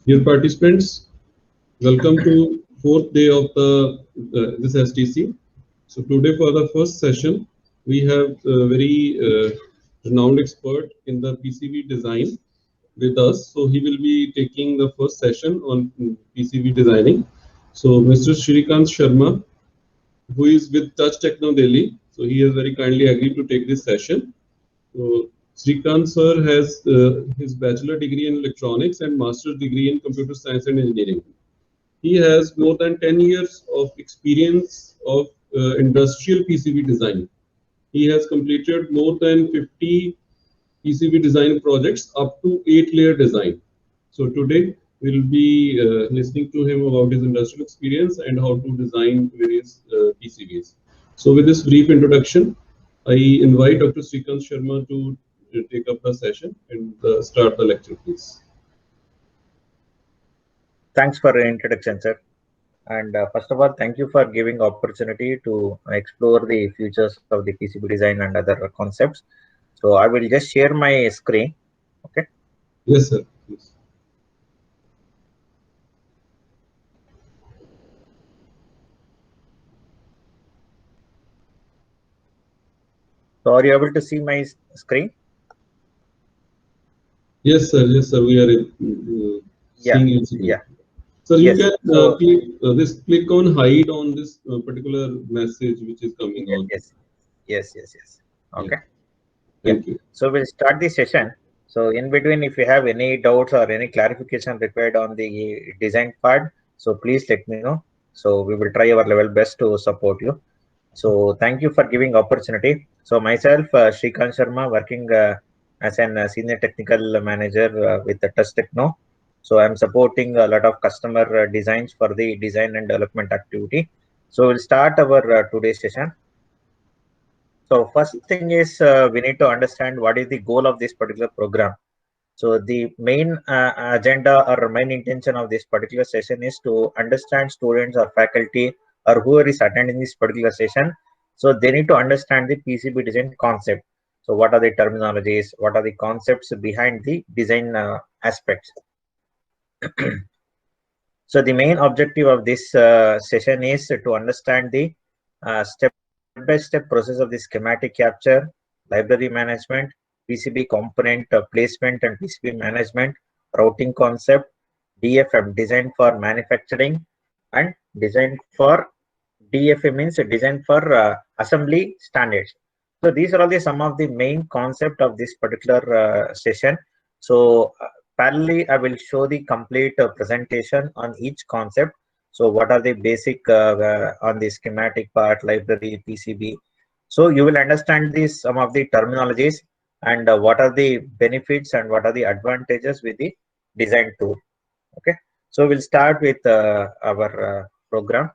Dear participants, welcome to fourth day of this STC. So today for the first session, we have a very renowned expert in the PCB design with us. So he will be taking the first session on PCB designing. So Mr. Shrikant Sharma, who is with Touch Techno Delhi, so he has very kindly agreed to take this session. So Srikant sir has his bachelor degree in electronics and master's degree in computer science and engineering. He has more than 10 years of experience of industrial PCB design. He has completed more than 50 PCB design projects up to 8-layer design. So today we'll be listening to him about his industrial experience and how to design various PCBs. So with this brief introduction, I invite Dr. Srikant Sharma to take up the session and start the lecture, please. Thanks for the introduction, sir. And first of all, thank you for giving opportunity to explore the futures of the PCB design and other concepts. So I will just share my screen. Okay. Yes, sir. Please. So are you able to see my screen? Yes, sir. Yes, sir. We are seeing it. Yeah. So you can click on hide on this particular message which is coming on. Yes. Okay. Thank you. So we'll start the session. So in between, if you have any doubts or any clarification required on the design part, so please let me know. So we will try our level best to support you. So thank you for giving opportunity. So myself, Shrikant Sharma, working as a senior technical manager with the Touch Techno. So I'm supporting a lot of customer designs for the design and development activity. So we'll start our today's session. So first thing is we need to understand what is the goal of this particular program. So the main agenda or main intention of this particular session is to understand students or faculty or whoever is attending this particular session. So they need to understand the PCB design concept. So what are the terminologies? What are the concepts behind the design aspects? So the main objective of this session is to understand the step-by-step process of the schematic capture, library management, PCB component placement and PCB management, routing concept, DFM, design for manufacturing, and design for DFM means design for assembly standards. So these are all some of the main concept of this particular session. So parallelly, I will show the complete presentation on each concept. So what are the basic on the schematic part, library, PCB. So you will understand this some of the terminologies and what are the benefits and what are the advantages with the design tool. Okay. So we'll start with our program.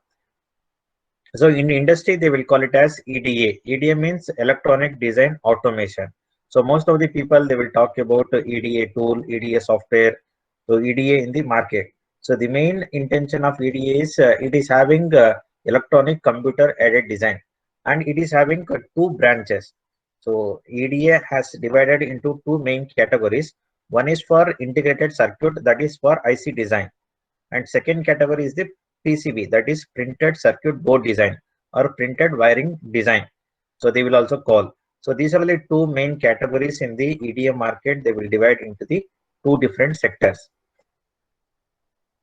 So in industry, they will call it as EDA. EDA means electronic design automation. So most of the people, they will talk about EDA tool, EDA software, so EDA in the market. So the main intention of EDA is it is having electronic computer aided design, and it is having two branches. So EDA has divided into two main categories. One is for integrated circuit, that is for IC design, and second category is the PCB, that is printed circuit board design or printed wiring design. So they will also call. So these are the two main categories in the EDA market. They will divide into the two different sectors.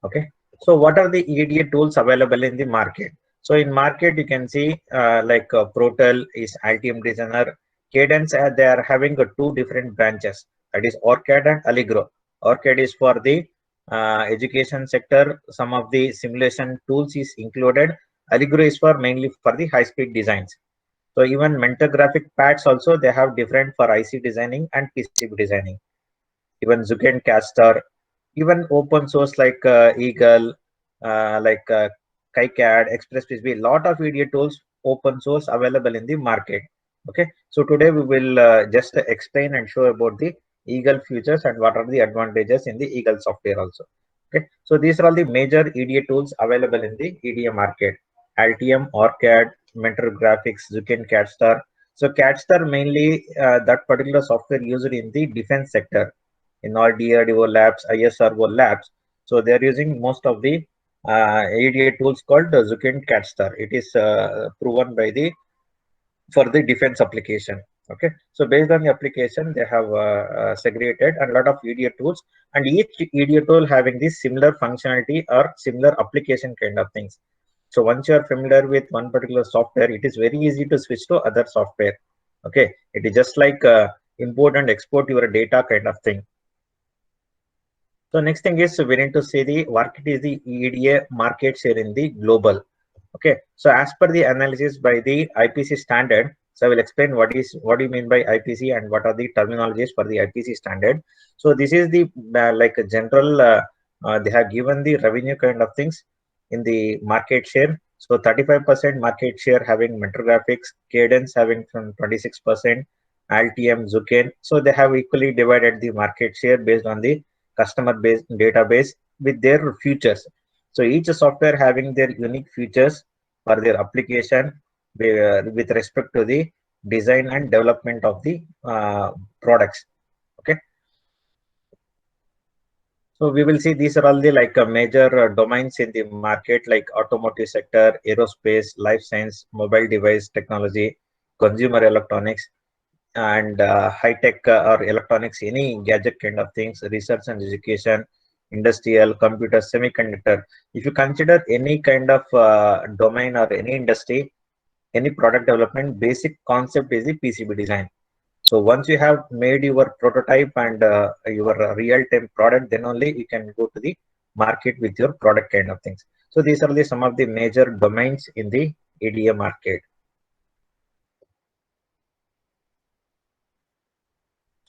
Okay. So what are the EDA tools available in the market? So in market, you can see like Protel is Altium Designer. Cadence, they are having two different branches, that is ORCAD and Allegro. ORCAD is for the education sector. Some of the simulation tools is included. Allegro is for mainly for the high speed designs. So even mentor graphic pads also, they have different for IC designing and PCB designing. Even Zuken Caster, even open source like Eagle, like KiCad, Express PCB, lot of EDA tools open source available in the market. Okay, so today we will just explain and show about the Eagle features and what are the advantages in the Eagle software also. Okay, so these are all the major EDA tools available in the EDA market: Altium, ORCAD, Mentor Graphics, Zuken CADStar. So CADStar mainly that particular software used in the defense sector, in all DRDO labs, ISRO labs. So they are using most of the EDA tools called Zukin CADStar. It is proven by the for the defense application. Okay, so based on the application, they have segregated a lot of EDA tools, and each EDA tool having this similar functionality or similar application kind of things. So once you are familiar with one particular software, it is very easy to switch to other software. Okay, it is just like import and export your data kind of thing. So next thing is we need to see the what it is the EDA market share in the global. Okay, so as per the analysis by the IPC standard, so I will explain what do you mean by IPC and what are the terminologies for the IPC standard. So this is the like a general they have given the revenue kind of things in the market share. So 35% market share having Mentor Graphics, Cadence having from 26%, Altium, Zuken. So they have equally divided the market share based on the customer base database with their features. So each software having their unique features for their application with respect to the design and development of the products. Okay. So we will see these are all the like major domains in the market, like automotive sector, aerospace, life science, mobile device technology, consumer electronics, and high tech or electronics, any gadget kind of things, research and education, industrial, computer, semiconductor. If you consider any kind of domain or any industry, any product development, basic concept is the PCB design. So once you have made your prototype and your real-time product, then only you can go to the market with your product kind of things. So these are the some of the major domains in the EDA market.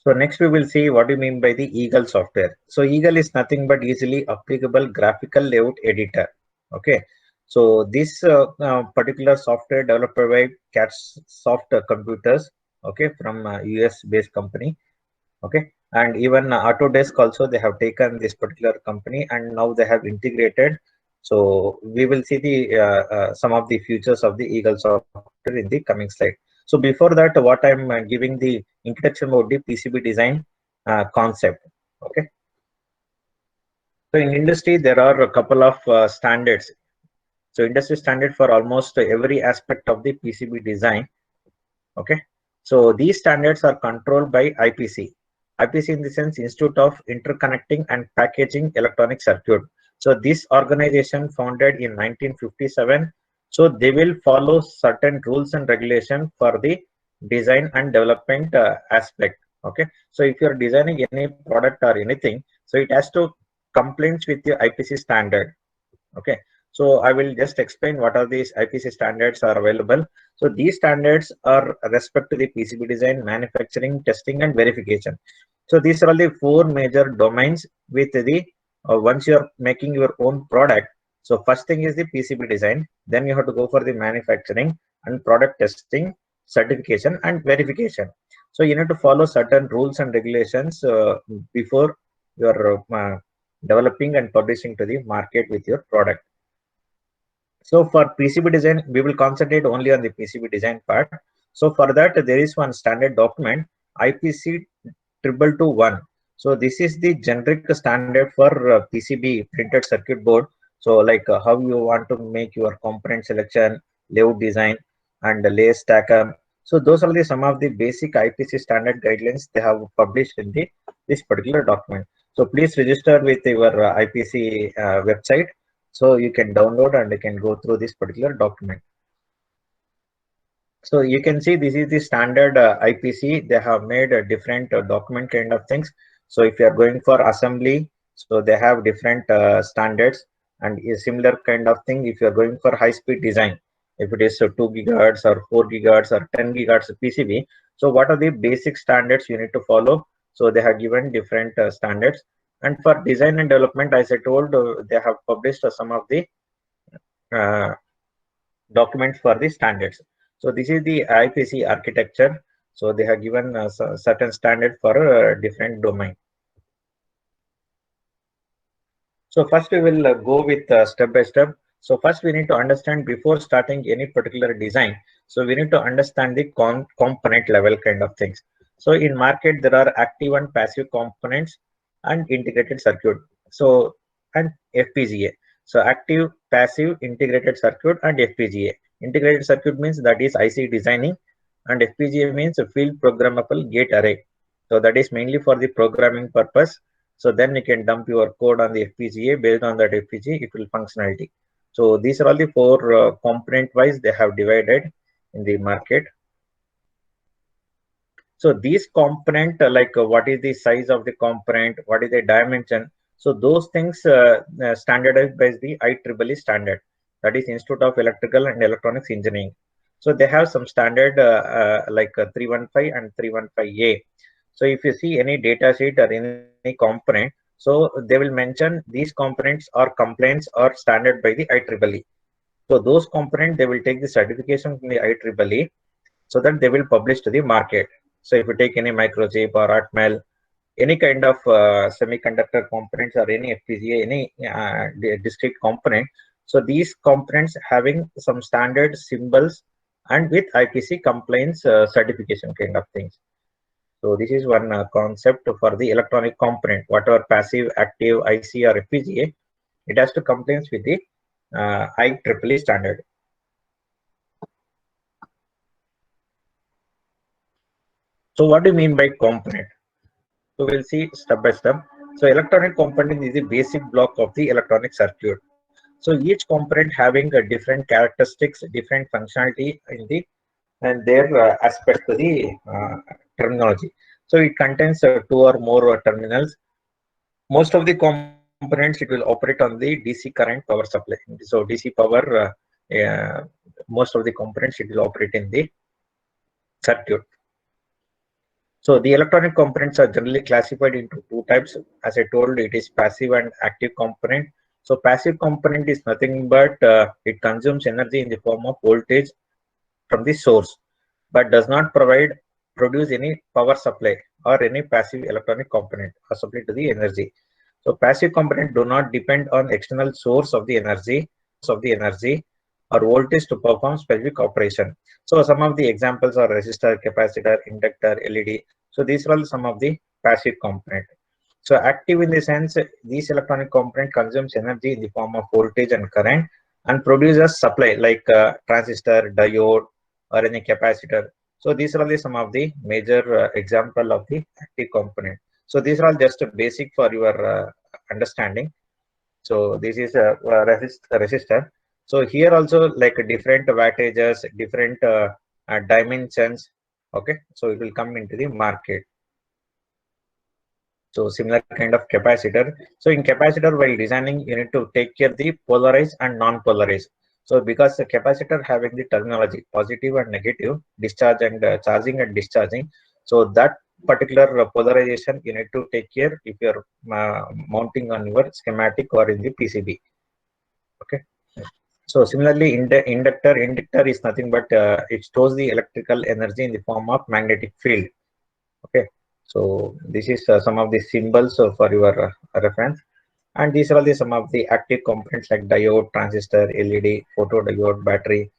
So next we will see what do you mean by the Eagle software. So Eagle is nothing but easily applicable graphical layout editor. Okay. So this particular software developed by CADSoft Computers, okay, from US based company. Okay, and even Autodesk also they have taken this particular company and now they have integrated. So we will see the some of the features of the Eagle software in the coming slide. So before that, what I'm giving the introduction about the PCB design concept. Okay, so in industry there are a couple of standards. So industry standard for almost every aspect of the PCB design. Okay, so these standards are controlled by IPC. IPC in the sense Institute of Interconnecting and Packaging Electronic Circuit. So this organization founded in 1957. So they will follow certain rules and regulation for the design and development aspect. Okay, so if you're designing any product or anything, so it has to compliance with the IPC standard. Okay, so I will just explain what are these IPC standards are available. So these standards are respect to the PCB design, manufacturing, testing, and verification. So these are all the four major domains with the once you are making your own product. So first thing is the PCB design, then you have to go for the manufacturing and product testing, certification, and verification. So you need to follow certain rules and regulations before you are developing and publishing to the market with your product. So for PCB design, we will concentrate only on the PCB design part. So for that, there is one standard document, IPC 2221. So this is the generic standard for PCB printed circuit board. So like how you want to make your component selection, layout design, and layer stacker. So those are the some of the basic IPC standard guidelines they have published in this particular document. So please register with your IPC website. So you can download and you can go through this particular document. So you can see this is the standard IPC. They have made a different document kind of things. So if you are going for assembly, so they have different standards, and a similar kind of thing if you are going for high speed design. If it is 2 gigahertz or 4 gigahertz or 10 gigahertz PCB. So what are the basic standards you need to follow? So they have given different standards. And for design and development, as I told, they have published some of the documents for the standards. So this is the IPC architecture. So they have given certain standard for different domain. So first we will go with step by step. So first we need to understand before starting any particular design. So we need to understand the component level kind of things. So in market there are active and passive components and integrated circuit. So and FPGA. So active, passive, integrated circuit and FPGA. Integrated circuit means that is IC designing, and FPGA means a field programmable gate array. So that is mainly for the programming purpose. So then you can dump your code on the FPGA. Based on that FPGA, it will functionality. So these are all the four component wise they have divided in the market. So these component, what is the size of the component, what is the dimension? So those things standardized by the IEEE standard, that is Institute of Electrical and Electronics Engineering. So they have some standard 315 and 315A. So if you see any data sheet or any component, so they will mention these components are compliance or standard by the IEEE. So those components, they will take the certification from the IEEE, so that they will publish to the market. So if you take any microchip or Atmel, any kind of semiconductor components or any FPGA, any discrete component, so these components having some standard symbols and with IPC compliance certification kind of things. So this is one concept for the electronic component, whatever passive, active, IC or FPGA, it has to comply with the IEEE standard. So what do you mean by component? So we'll see step by step. So electronic component is the basic block of the electronic circuit. So each component having a different characteristics, different functionality in the and their aspect to the terminology. So it contains two or more terminals. Most of the components, it will operate on the DC current power supply. So DC power, most of the components, it will operate in the circuit. So the electronic components are generally classified into two types. As I told, it is passive and active component. So passive component is nothing but it consumes energy in the form of voltage from the source, but does not produce any power supply or any passive electronic component or supply to the energy. So passive component do not depend on external source of the energy or voltage to perform specific operation. So some of the examples are resistor, capacitor, inductor, LED. So these are all some of the passive component. So active in the sense, these electronic component consumes energy in the form of voltage and current and produces supply like transistor, diode, or any capacitor. So these are all some of the major example of the active component. So these are all just basic for your understanding. So this is a resistor. So here also like different wattages, different dimensions. Okay, so it will come into the market. So similar kind of capacitor. So in capacitor, while designing, you need to take care the polarized and non-polarized. So because the capacitor having the terminology positive and negative, discharge and charging and discharging. So that particular polarization you need to take care if you're mounting on your schematic or in the PCB. Okay. So similarly, inductor is nothing but it stores the electrical energy in the form of magnetic field. Okay. So this is some of the symbols for your reference, and these are all the some of the active components like diode, transistor, LED, photodiode, battery,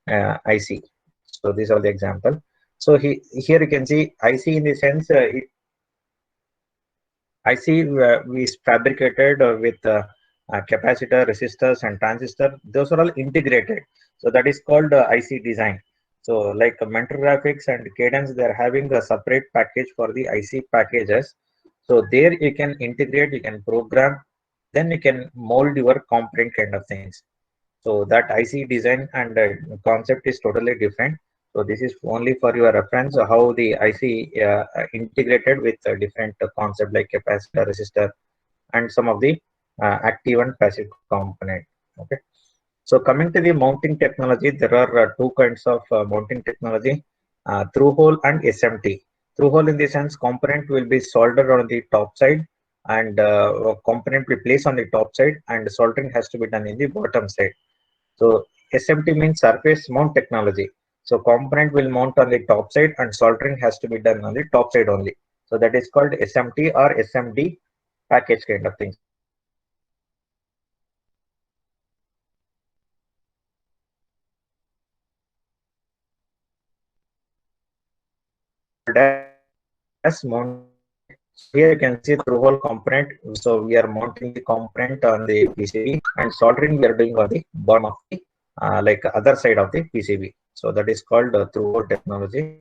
IC. So these are the example. So here you can see IC in the sense IC is fabricated with capacitor, resistors, and transistor. Those are all integrated. So that is called IC design. So like Mentor Graphics and Cadence, they are having a separate package for the IC packages. So there you can integrate, you can program, then you can mold your component kind of things. So that IC design and concept is totally different. So this is only for your reference how the IC integrated with a different concept like capacitor, resistor, and some of the active and passive component. Okay. So coming to the mounting technology, there are two kinds of mounting technology, through hole and SMT. Through hole in the sense component will be soldered on the top side and component will be placed on the top side and soldering has to be done in the bottom side. So SMT means surface mount technology. So component will mount on the top side and soldering has to be done on the top side only. So that is called SMT or SMD package kind of things. As mount. Here you can see through hole component. So we are mounting the component on the PCB, and soldering we are doing on the bottom of the like other side of the PCB. So that is called through hole technology.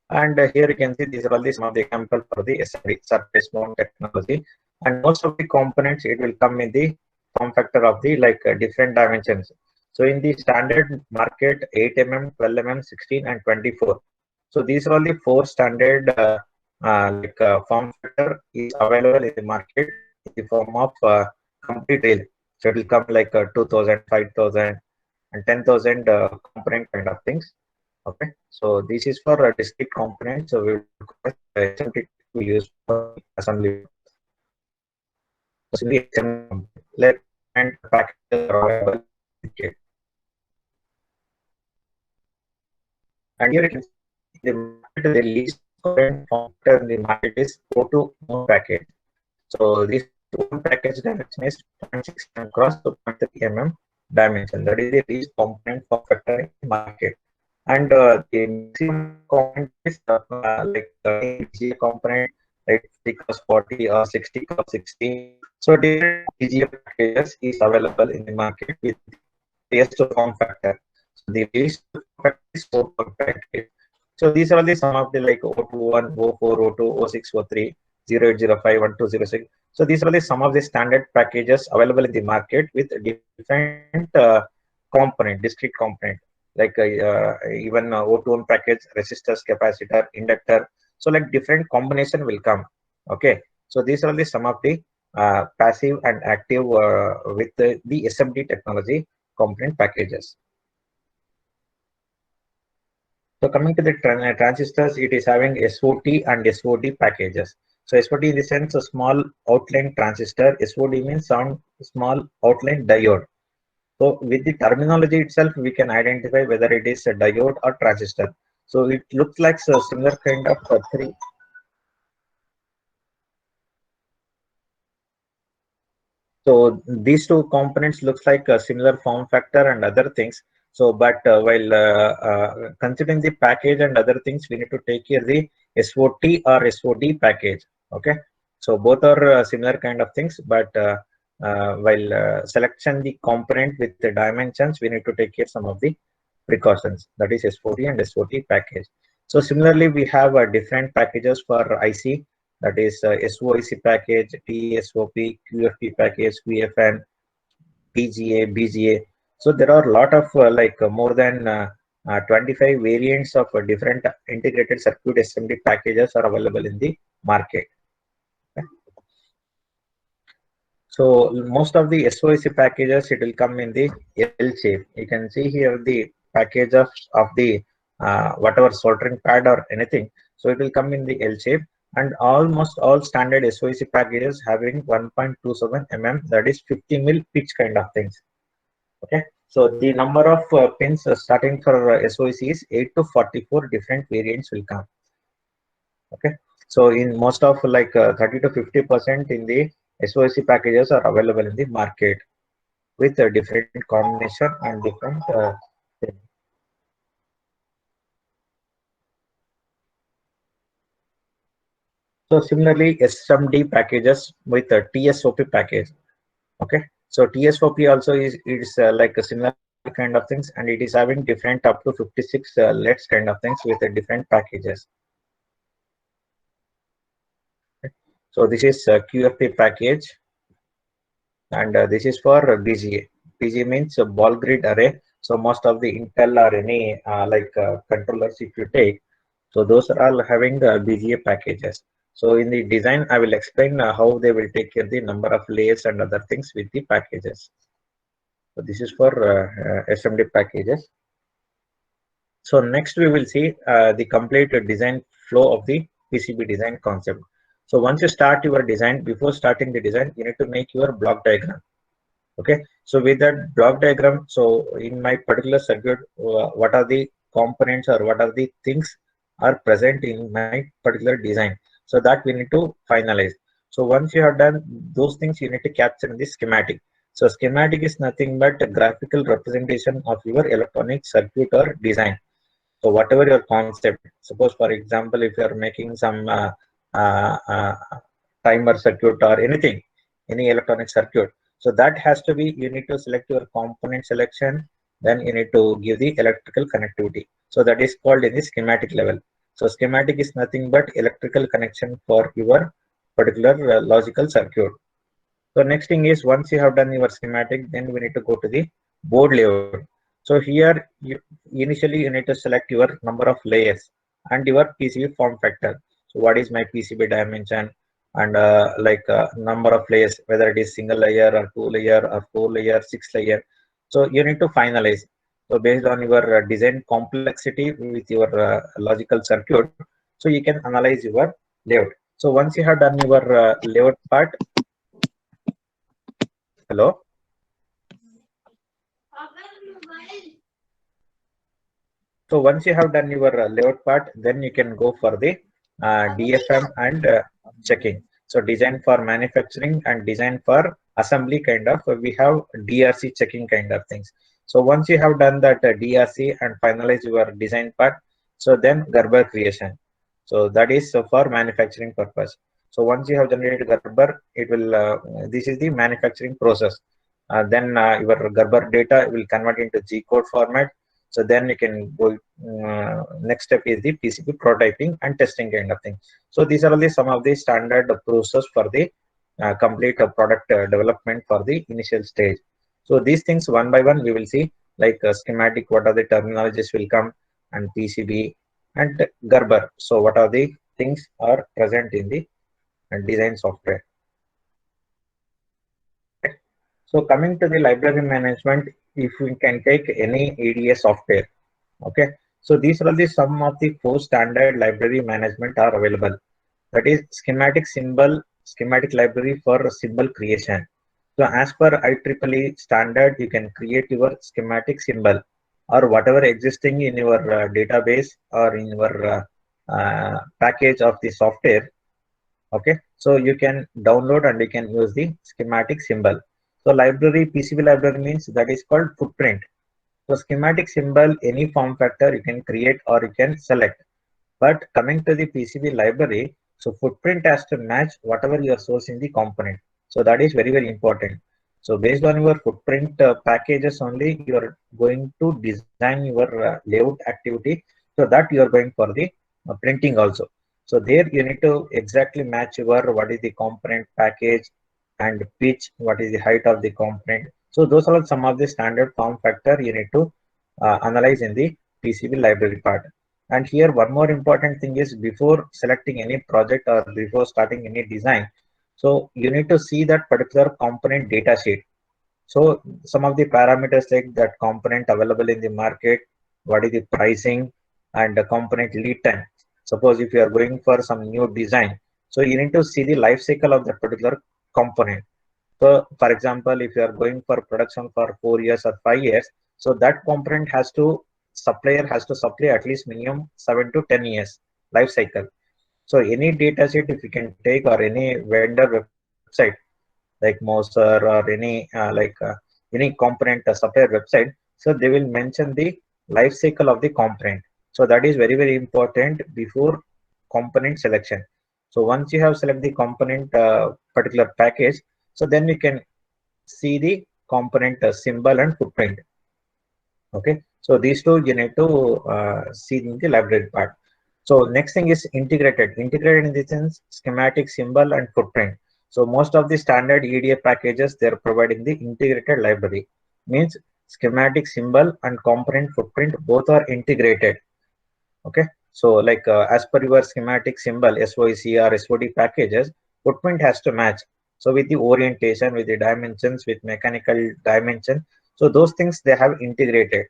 And here you can see these are all the some of the example for the SMD, surface mount technology. And most of the components it will come in the form factor of the like different dimensions. So in the standard market, 8 mm, 12 mm, 16 and 24. So these are all the four standard form factor is available in the market in the form of complete rail. So it will come like 2000, 5000 and 10,000 component kind of things. Okay, so this is for a discrete component. So we will request SMT to use for assembly. So the assembly like and packages are available. And here you can see the market, the least current factor in the market is O2 package. So this one package dimension is 0.6 mm cross 2.3 mm dimension. That is the least component form factor in the market. And the maximum component is like BGA component, like 50 cross 40 or 60 cross 60. So different BGA packages is available in the market with PS2 form factor. So the least factor is 4 package. So these are the some of the like O21, O4, O2, O6, O3, 0805, 1206. So these are the some of the standard packages available in the market with different component, discrete component, like even O21 package, resistors, capacitor, inductor. So like different combination will come. Okay. So these are the some of the passive and active with the SMD technology component packages. So coming to the transistors, it is having SOT and SOD packages. So SOT in the sense a small outline transistor, SOD means small outline diode. So with the terminology itself, we can identify whether it is a diode or transistor. So it looks like a similar kind of three. So these two components looks like a similar form factor and other things. So, but while considering the package and other things, we need to take care the SOT or SOD package. Okay, so both are similar kind of things, but while selection the component with the dimensions, we need to take care some of the precautions. That is SOD and SOT package. So similarly, we have different packages for IC. That is SOIC package, TSOP, QFP package, QFN, PGA, BGA. So there are a lot of more than 25 variants of different integrated circuit assembly packages are available in the market. Okay. So most of the SOIC packages, it will come in the L shape. You can see here the package of the whatever soldering pad or anything. So it will come in the L shape. And almost all standard SOIC packages having 1.27 mm, that is 50 mil pitch kind of things. Okay, so the number of pins starting for SOIC is 8 to 44 different variants will come. Okay, so in most of like 30 to 50% in the SOIC packages are available in the market with a different combination and different things. So similarly, SMD packages with a TSOP package. Okay, so TSOP also is like a similar kind of things, and it is having different up to 56 LEDs kind of things with different packages. Okay. So this is QFP package, and this is for BGA. BGA means ball grid array. So most of the Intel or any controllers, if you take, so those are all having BGA packages. So in the design, I will explain how they will take care the number of layers and other things with the packages. So this is for SMD packages. So next we will see the complete design flow of the PCB design concept. So once you start your design, before starting the design, you need to make your block diagram. Okay, so with that block diagram, so in my particular circuit, what are the components or what are the things are present in my particular design, so that we need to finalize. So once you have done those things, you need to capture in the schematic. So schematic is nothing but a graphical representation of your electronic circuit or design. So whatever your concept, suppose for example, if you are making some timer circuit or anything, any electronic circuit. So that has to be, you need to select your component selection, then you need to give the electrical connectivity. So that is called in the schematic level. So schematic is nothing but electrical connection for your particular logical circuit. So next thing is, once you have done your schematic, then we need to go to the board layout. So here initially you need to select your number of layers and your PCB form factor. So what is my PCB dimension and number of layers, whether it is single layer or 2 layer or 4 layer, 6 layer. So you need to finalize. So based on your design complexity with your logical circuit, so you can analyze your layout. So once you have done your layout part, hello. So once you have done your layout part, then you can go for the DFM and checking. So design for manufacturing and design for assembly kind of, we have DRC checking kind of things. So once you have done that DRC and finalize your design part, so then Gerber creation. So that is for manufacturing purpose. So once you have generated Gerber, it will, this is the manufacturing process. Then your Gerber data will convert into G code format. So then you can go, next step is the PCB prototyping and testing kind of thing. So these are only some of the standard process for the complete product development for the initial stage. So these things one by one we will see, like schematic, what are the terminologies will come, and PCB and Gerber. So what are the things are present in the design software. So coming to the library management, if we can take any EDA software, okay. So these are the some of the 4 standard library management are available. That is schematic symbol, schematic library for symbol creation. So as per IEEE standard, you can create your schematic symbol or whatever existing in your database or in your package of the software. Okay, so you can download and you can use the schematic symbol. So library, PCB library means that is called footprint. So schematic symbol, any form factor you can create or you can select. But coming to the PCB library, so footprint has to match whatever you are sourcing the component. So that is very, very important. So based on your footprint packages only, you are going to design your layout activity. So that you are going for the printing also. So there you need to exactly match your what is the component package and pitch, what is the height of the component. So those are some of the standard form factor you need to analyze in the PCB library part. And here one more important thing is, before selecting any project or before starting any design, so you need to see that particular component data sheet. So some of the parameters like that component available in the market, what is the pricing and the component lead time. Suppose if you are going for some new design, so you need to see the life cycle of that particular component. So for example, if you are going for production for 4 years or 5 years, so that component has to, supplier has to supply at least minimum 7 to 10 years life cycle. So any data sheet if you can take, or any vendor website like Moser or any component supplier website, so they will mention the life cycle of the component. So that is very, very important before component selection. So once you have selected the component particular package, so then you can see the component symbol and footprint. Okay, so these two you need to see in the library part. So next thing is integrated. Integrated in the sense schematic, symbol and footprint. So most of the standard EDA packages, they are providing the integrated library. Means schematic, symbol and component footprint both are integrated. Okay, so like as per your schematic, symbol, SOIC or SOD packages, footprint has to match. So with the orientation, with the dimensions, with mechanical dimension, so those things they have integrated.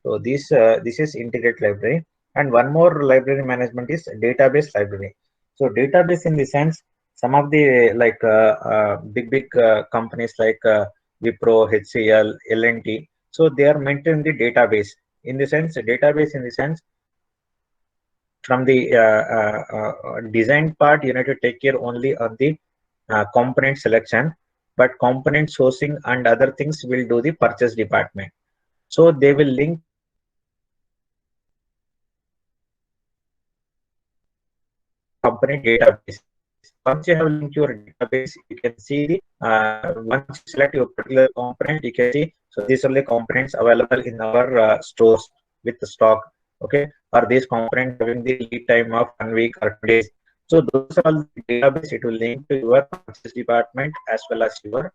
So this is integrated library. And one more library management is database library. So database in the sense, some of the like big companies like Wipro, HCL, L&T, so they are maintaining the database. In the sense, database in the sense, from the design part, you need to take care only of the component selection, but component sourcing and other things will do the purchase department. So they will link company database. once you have linked your database, you can see the once you select your particular component, you can see, so these are the components available in our stores with the stock. Okay, or these components having the lead time of 1 week or 2 days. So those are all the database. It will link to your purchase department as well as your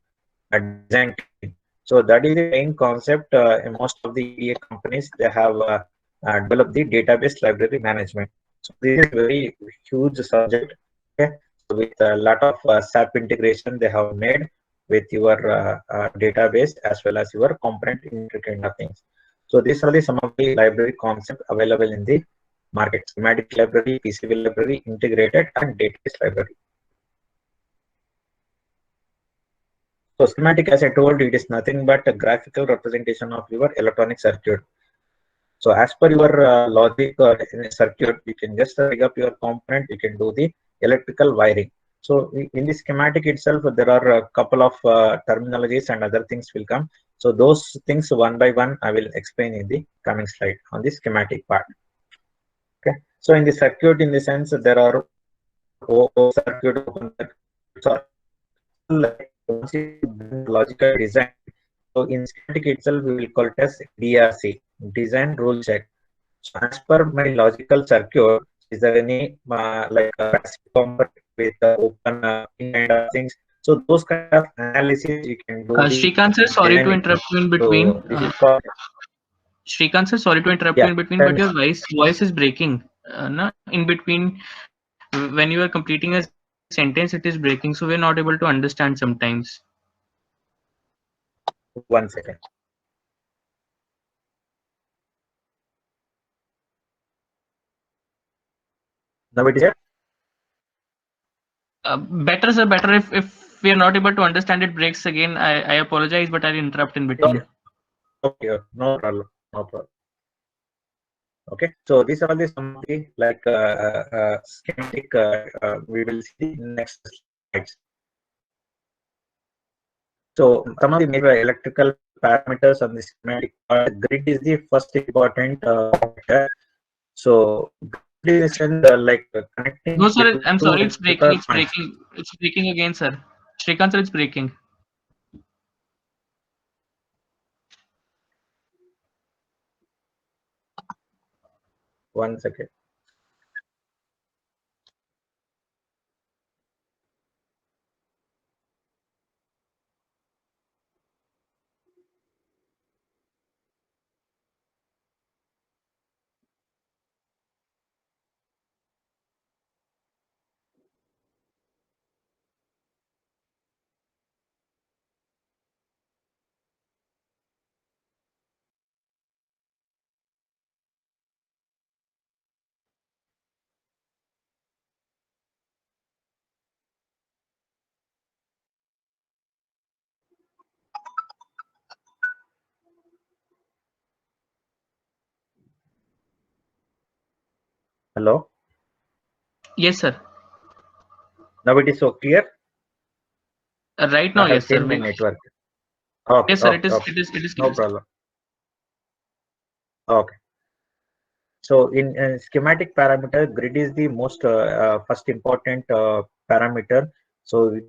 design team. So that is the main concept. In most of the EDA companies, they have developed the database library management. So this is very huge subject. Okay, so with a lot of SAP integration they have made with your database as well as your component kind of things. So these are the some of the library concepts available in the market: schematic library, PCB library, integrated, and database library. So schematic, as I told you, it is nothing but a graphical representation of your electronic circuit. So as per your logic in a circuit, you can just rig up your component, you can do the electrical wiring. So in the schematic itself, there are a couple of terminologies and other things will come. So those things one by one, I will explain in the coming slide on the schematic part. Okay. So in the circuit, in the sense, there are circuit, open circuit. So like once you logical design, so in schematic itself, we will call it as DRC, design rule check. So as per my logical circuit, is there any like a passive component with open kind of things? So those kind of analysis you can do the Shrikant sir, sorry to design. interrupt you in between. So this is called, Shrikant sir, sorry to interrupt you yeah. in between, but your voice is breaking. No, in between, when you are completing a sentence, it is breaking, so we're not able to understand sometimes. One second. Now it is here. Better, sir, better. If we are not able to understand, it breaks again. I apologize, but I'll interrupt in between. Okay, no problem, no problem. Okay, so these are all the some of the like schematic. We will see the next slides. So some of the major electrical parameters on the schematic part, grid is the first important parameter. So grid is like connecting. No, sir, I'm two sorry, it's breaking. electrical It's points. breaking. It's breaking again, sir. Shrikant sir, it's breaking. One second. Hello. Yes, sir. Now it is so clear. Right I now, have yes, sir. changed my network. Okay. Yes, sir. Okay. Okay. It is No clear, sir. problem. Okay. So in schematic parameter, grid is the most first important parameter. So it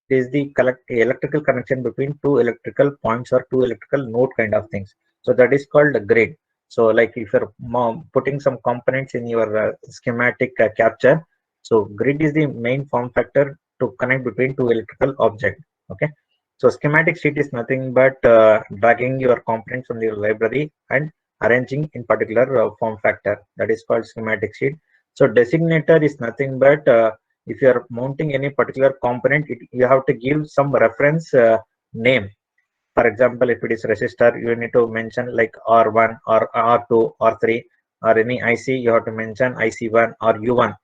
is the electrical connection between two electrical points or two electrical node kind of things. So that is called a grid. So like if you're putting some components in your schematic capture, so grid is the main form factor to connect between two electrical objects. Okay. So schematic sheet is nothing but dragging your components from your library and arranging in particular form factor, that is called schematic sheet. So designator is nothing but if you are mounting any particular component, you have to give some reference name. For example, if it is resistor, you need to mention like R1 or R2 R3, or any IC, you have to mention IC1 or U1.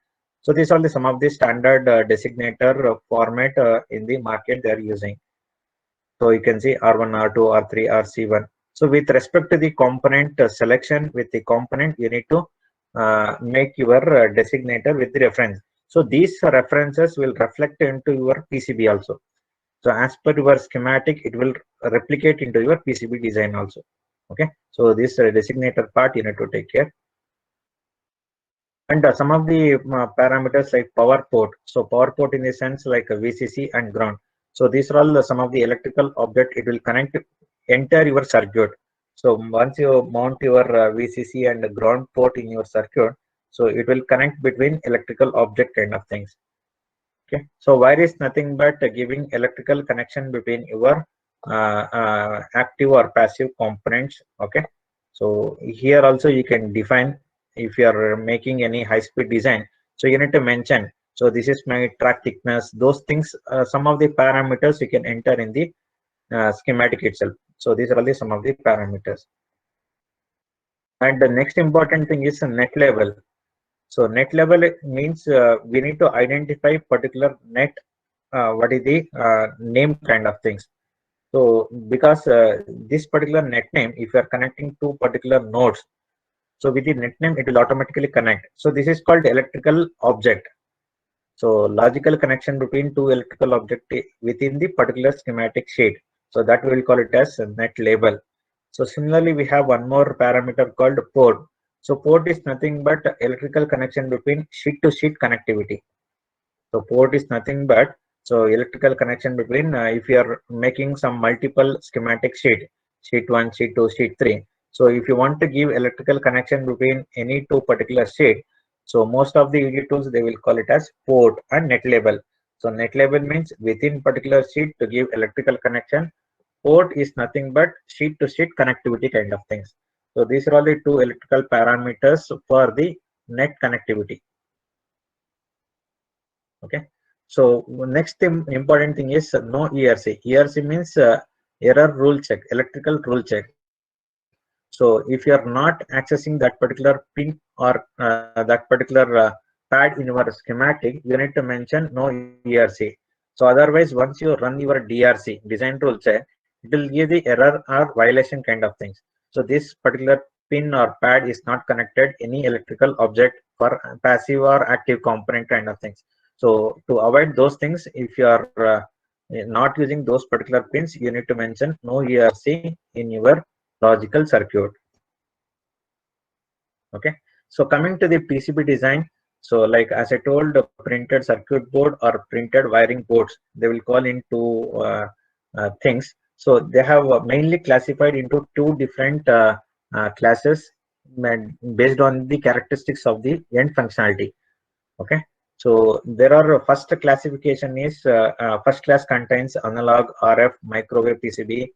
So these are some of the standard designator format in the market they are using. So you can see R1, R2, R3, RC1. So with respect to the component selection with the component, you need to make your designator with the reference. So these references will reflect into your PCB also. So as per your schematic, it will replicate into your PCB design also. Okay. So this designator part you need to take care. And some of the parameters like power port. So power port in the sense like VCC and ground. So these are all some of the electrical object. It will connect enter your circuit. So once you mount your VCC and ground port in your circuit, so it will connect between electrical object kind of things. Okay. So wire is nothing but giving electrical connection between your active or passive components. Okay. So here also you can define if you are making any high-speed design. So you need to mention. So this is my track thickness. Those things, some of the parameters you can enter in the schematic itself. So these are only some of the parameters. And the next important thing is net level. So net level means we need to identify particular net. What is the name kind of things. So because this particular net name, if you are connecting two particular nodes, so with the net name, it will automatically connect. So this is called electrical object. So logical connection between two electrical object within the particular schematic sheet. So that we will call it as net label. So similarly, we have one more parameter called port. So port is nothing but electrical connection between sheet to sheet connectivity. So port is nothing but so electrical connection between if you are making some multiple schematic sheet 1, sheet 2, sheet 3. So if you want to give electrical connection between any two particular sheet, so most of the ED tools they will call it as port and net label. So net label means within particular sheet to give electrical connection. Port is nothing but sheet to sheet connectivity kind of things. So these are all the two electrical parameters for the net connectivity. Okay. So next important thing is no ERC. ERC means error rule check, electrical rule check. So if you are not accessing that particular pin or that particular pad in your schematic, you need to mention no ERC. So otherwise, once you run your DRC, design rule check, it will give the error or violation kind of things. So this particular pin or pad is not connected any electrical object for passive or active component kind of things. So to avoid those things, if you are not using those particular pins, you need to mention no ERC in your logical circuit. Okay. So coming to the PCB design, so like as I told, printed circuit board or printed wiring boards, they will call into things. So they have mainly classified into two different classes based on the characteristics of the end functionality. Okay. So there are first classification is first class contains analog, RF, microwave PCB.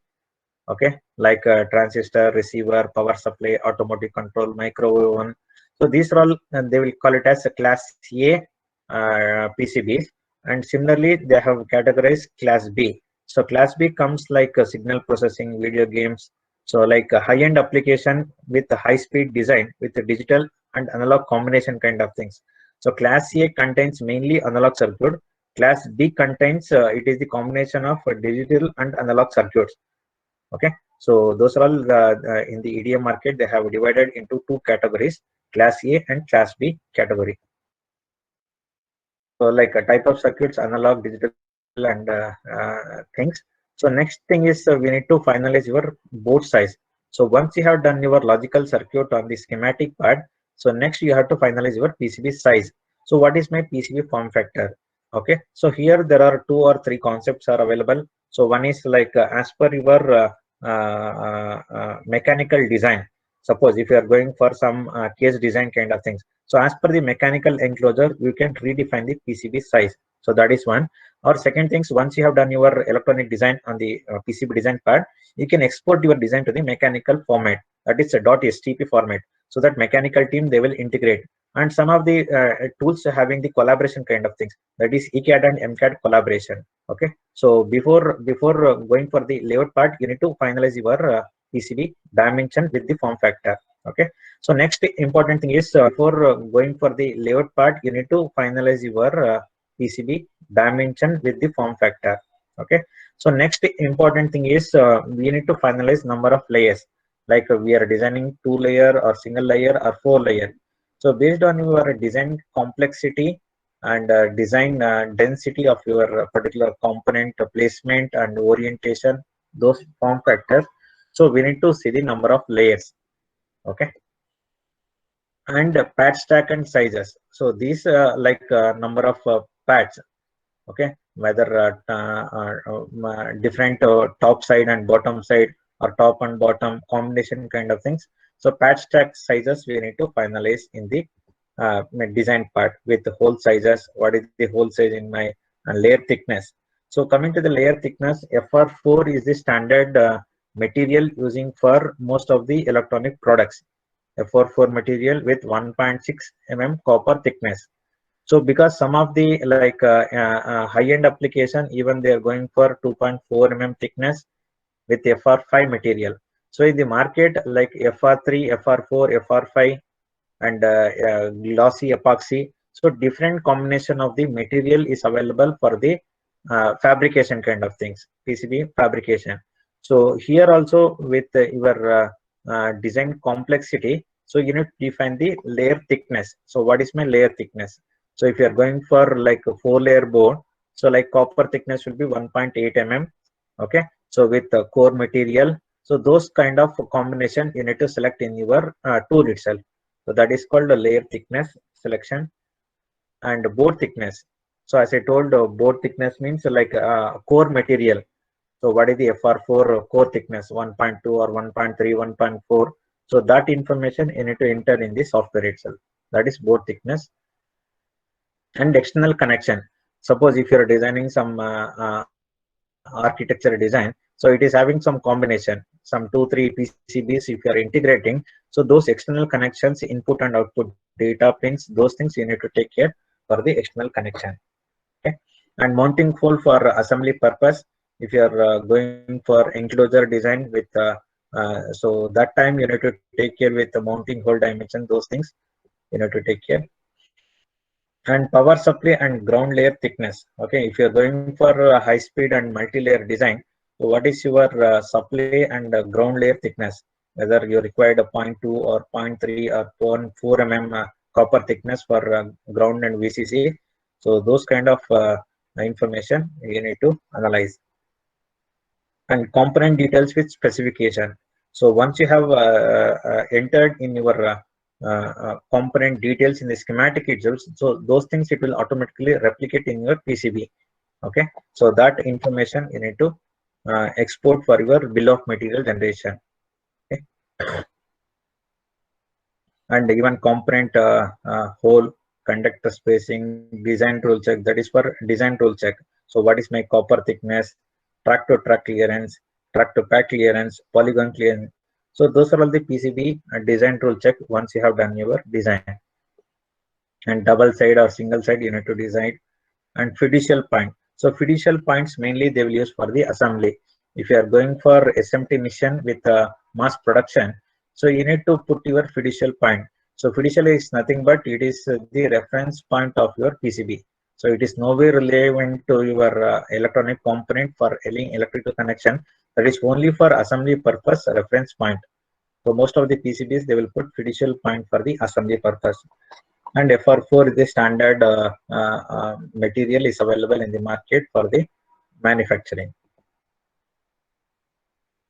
Okay, like transistor, receiver, power supply, automotive control, microwave one. So these are all they will call it as a class A PCBs, and similarly they have categorized class B. So class B comes like signal processing, video games, so like a high-end application with a high-speed design with a digital and analog combination kind of things. So class A contains mainly analog circuit. Class B contains it is the combination of digital and analog circuits. Okay, so those are all in the EDA market. They have divided into two categories: class A and class B category. So like a type of circuits, analog, digital, and things. So next thing is we need to finalize your board size. So once you have done your logical circuit on the schematic part, so next you have to finalize your PCB size. So what is my PCB form factor? Okay, so here there are two or three concepts are available. So one is like as per your mechanical design. Suppose if you are going for some case design kind of things. So as per the mechanical enclosure, you can redefine the PCB size. So that is one. Or second things, once you have done your electronic design on the PCB design part, you can export your design to the mechanical format. That is a .stp format. So that mechanical team, they will integrate. And some of the tools having the collaboration kind of things. That is ECAD and MCAD collaboration. Okay. So before going for the layout part, you need to finalize your PCB dimension with the form factor. Okay. So next important thing is before going for the layout part, you need to finalize your PCB dimension with the form factor. Okay. So next important thing is we need to finalize number of layers. Like we are designing 2-layer or single layer or 4-layer. So based on your design complexity and design density of your particular component placement and orientation, those form factors. So we need to see the number of layers. Okay. and pad stack and sizes. So these number of pads, okay, whether different top side and bottom side or top and bottom combination kind of things. So pad stack sizes we need to finalize in the design part with the hole sizes. What is the hole size in my layer thickness? So coming to the layer thickness, FR4 is the standard material using for most of the electronic products. FR4 material with 1.6 mm copper thickness. So because some of the high-end application, even they are going for 2.4 mm thickness with FR5 material. So in the market, like FR3, FR4, FR5, and glossy epoxy. So different combination of the material is available for the fabrication kind of things, PCB fabrication. So here also with your design complexity, so you need to define the layer thickness. So what is my layer thickness? So if you are going for like a 4-layer board, so like copper thickness will be 1.8 mm. Okay, so with the core material, so those kind of combination you need to select in your tool itself. So that is called a layer thickness selection. And board thickness. So as I told, board thickness means like core material. So what is the FR4 core thickness? 1.2 or 1.3, 1.4. So that information you need to enter in the software itself. That is board thickness. And external connection. Suppose if you are designing some architecture design, so it is having some combination, some 2-3 PCBs if you are integrating. So those external connections, input and output data pins, those things you need to take care for the external connection. Okay, and mounting hole for assembly purpose. If you are going for enclosure design with so that time you need to take care with the mounting hole dimension, those things you need to take care. And power supply and ground layer thickness. Okay, if you're going for high speed and multi-layer design, so what is your supply and ground layer thickness? Whether you required a 0.2 or 0.3 or 0.4 mm copper thickness for ground and VCC. So those kind of information you need to analyze. And component details with specification. So once you have entered in your component details in the schematic itself, so those things it will automatically replicate in your PCB. Okay, so that information you need to export for your bill of material generation. Okay, and even component hole, conductor spacing, design rule check. That is for design rule check. So what is my copper thickness, track to track clearance, track to pack clearance, polygon clearance. So those are all the PCB design rule check once you have done your design. And double side or single side you need to design. And fiducial point. So fiducial points mainly they will use for the assembly. If you are going for SMT mission with mass production, so you need to put your fiducial point. So fiducial is nothing but it is the reference point of your PCB. So it is nowhere relevant to your electronic component for any electrical connection. That is only for assembly purpose reference point. So most of the PCBs they will put fiducial point for the assembly purpose. And FR4 is the standard material is available in the market for the manufacturing.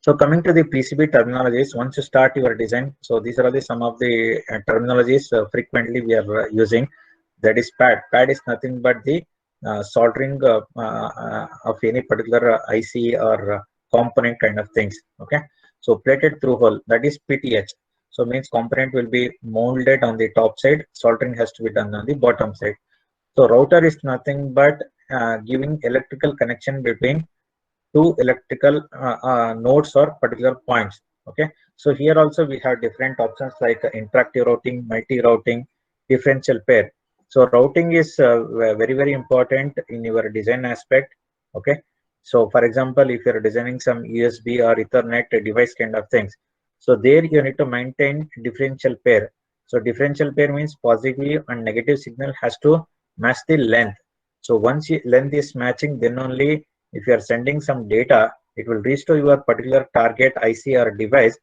So coming to the PCB terminologies, once you start your design, so these are the some of the terminologies frequently we are using. That is pad. Pad is nothing but the soldering of any particular IC or component kind of things. Okay, so plated through hole, that is PTH. So means component will be molded on the top side, soldering has to be done on the bottom side. So router is nothing but giving electrical connection between two electrical nodes or particular points. Okay, so here also we have different options like interactive routing, multi-routing, differential pair. So routing is very important in your design aspect. Okay, so for example, if you're designing some USB or Ethernet device kind of things, so there you need to maintain differential pair. So differential pair means positive and negative signal has to match the length. So once length is matching, then only if you are sending some data, it will reach to your particular target IC or device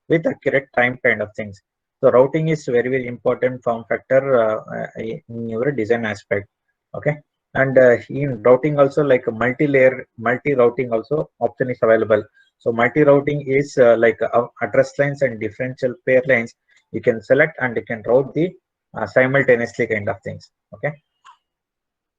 with accurate time kind of things. So routing is very important form factor in your design aspect. Okay, and in routing also like a multi-layer, multi-routing also option is available. So multi-routing is like address lines and differential pair lines. you can select and you can route the simultaneously kind of things. Okay.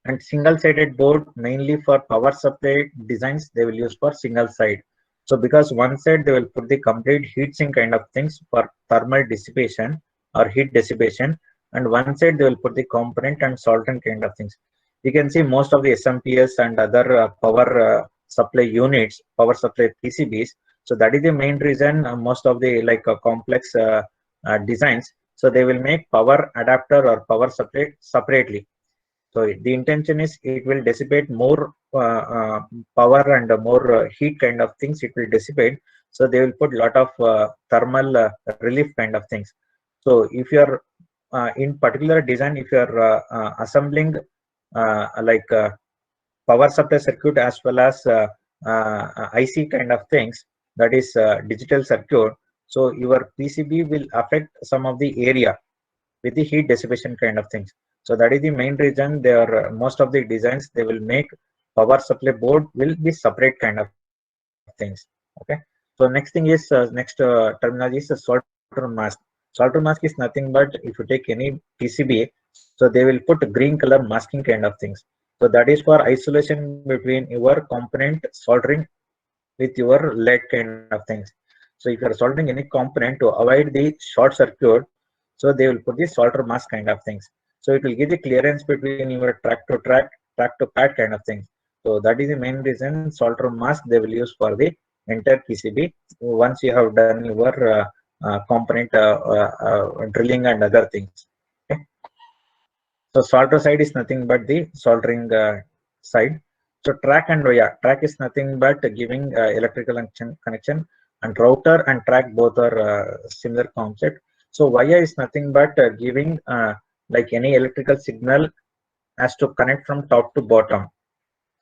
And single-sided board mainly for power supply designs, they will use for single side. So because one side they will put the complete heat sink kind of things for thermal dissipation or heat dissipation, and one side they will put the component and solvent kind of things. You can see most of the SMPS and other power supply units, power supply PCBs. So that is the main reason most of the complex designs. So they will make power adapter or power supply separately. So the intention is it will dissipate more power and more heat kind of things. It will dissipate. So they will put a lot of thermal relief kind of things. So if you are in particular design, if you are assembling power supply circuit as well as IC kind of things, that is digital circuit. So your PCB will affect some of the area with the heat dissipation kind of things. So that is the main reason they are most of the designs they will make power supply board will be separate kind of things. Okay. So next thing is terminology is a solder mask. Solder mask is nothing but if you take any PCB, so they will put green color masking kind of things. So that is for isolation between your component soldering with your lead kind of things. So if you are soldering any component to avoid the short circuit, so they will put the solder mask kind of things. So it will give the clearance between your track to pad kind of things. So that is the main reason solder mask they will use for the entire PCB once you have done your component drilling and other things. Okay. So solder side is nothing but the soldering side. So track and via. Track is nothing but giving electrical connection, and router and track both are similar concept. So via is nothing but giving like any electrical signal has to connect from top to bottom.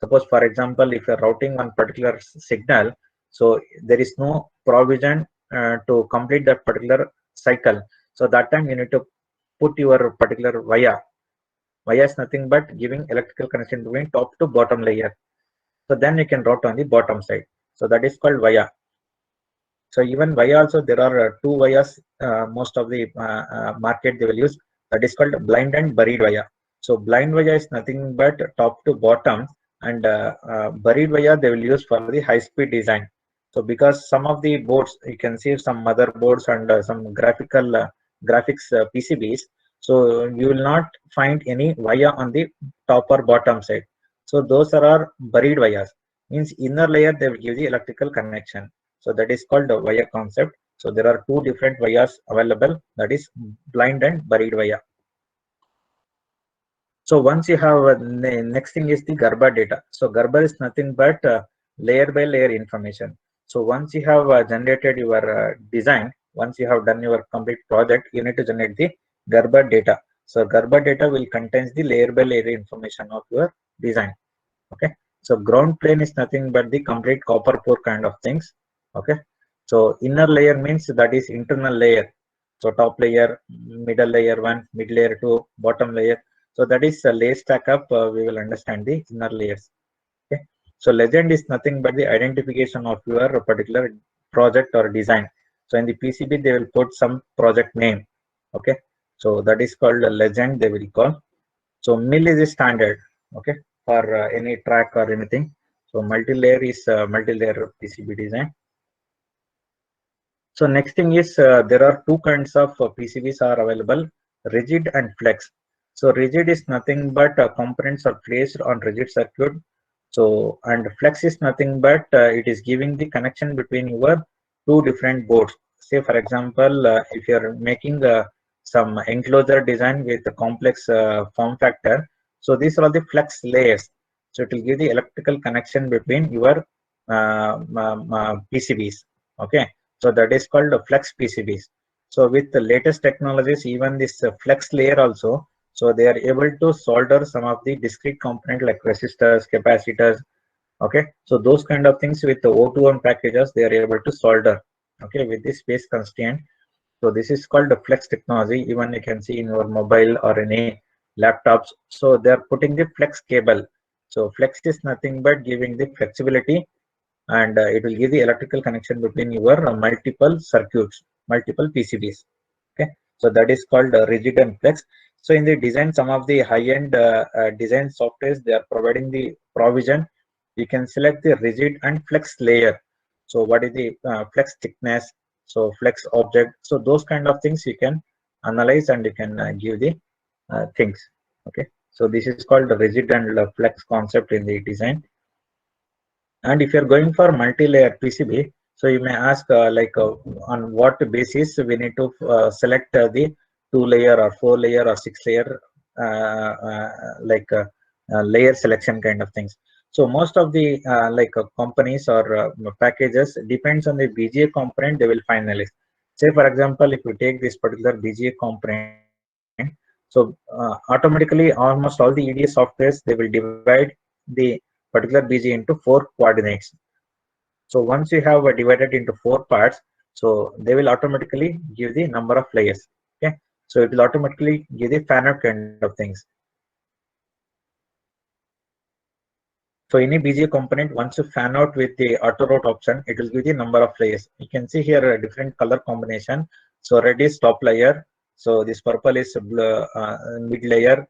Suppose for example, if you're routing one particular signal, so there is no provision to complete that particular cycle. So that time you need to put your particular via. Via is nothing but giving electrical connection between top to bottom layer. So then you can route on the bottom side. So that is called via. So even via also there are two vias most of the market they will use. That is called blind and buried via. So blind via is nothing but top to bottom, and buried via they will use for the high speed design. So because some of the boards you can see some motherboards and some graphics PCBs. So you will not find any via on the top or bottom side. So those are our buried vias. Means inner layer they will give the electrical connection. So that is called the via concept. So there are two different vias available, that is blind and buried via. So once you have next thing is the Gerber data. So Gerber is nothing but layer by layer information. So once you have generated your design, once you have done your complete project, you need to generate the Gerber data. So Gerber data will contain the layer by layer information of your design. Okay. So ground plane is nothing but the complete copper core kind of things. Okay. So inner layer means that is internal layer. So top layer, middle layer 1, mid layer 2, bottom layer. So that is a layer stack up. We will understand the inner layers. Okay. So legend is nothing but the identification of your particular project or design. So in the PCB they will put some project name. Okay. So that is called a legend they will call. So mill is a standard. Okay. For any track or anything. So multi-layer is multi-layer PCB design. So next thing is there are two kinds of PCBs are available, rigid and flex. So rigid is nothing but components are placed on rigid circuit. So and flex is nothing but it is giving the connection between your two different boards. Say for example, if you are making some enclosure design with a complex form factor, so these are all the flex layers. So it will give the electrical connection between your PCBs. Okay. So that is called flex PCBs. So with the latest technologies, even this flex layer also, so they are able to solder some of the discrete component like resistors, capacitors. Okay, so those kind of things with the O2M packages, they are able to solder. Okay, with this space constraint. So this is called the flex technology. Even you can see in your mobile or any laptops. So they are putting the flex cable. So flex is nothing but giving the flexibility, and it will give the electrical connection between your multiple circuits, multiple PCBs. Okay, So that is called rigid and flex. So in the design, some of the high-end design softwares, they are providing the provision. You can select the rigid and flex layer. So what is the flex thickness? So flex object. So those kind of things you can analyze and you can give the things. Okay. So this is called the rigid and flex concept in the design. And if you're going for multi-layer PCB, so you may ask on what basis we need to select the 2-layer or 4-layer or 6-layer layer selection kind of things. So most of the companies or packages depends on the BGA component they will finalize. Say for example, if you take this particular BGA component, so automatically almost all the EDA softwares, they will divide the particular BGA into 4 coordinates. So once you have divided into 4 parts, so they will automatically give the number of layers. Okay, so it will automatically give the fan out kind of things. So any BGA component, once you fan out with the auto route option, it will give the number of layers. You can see here a different color combination. So red is top layer. So this purple is mid layer.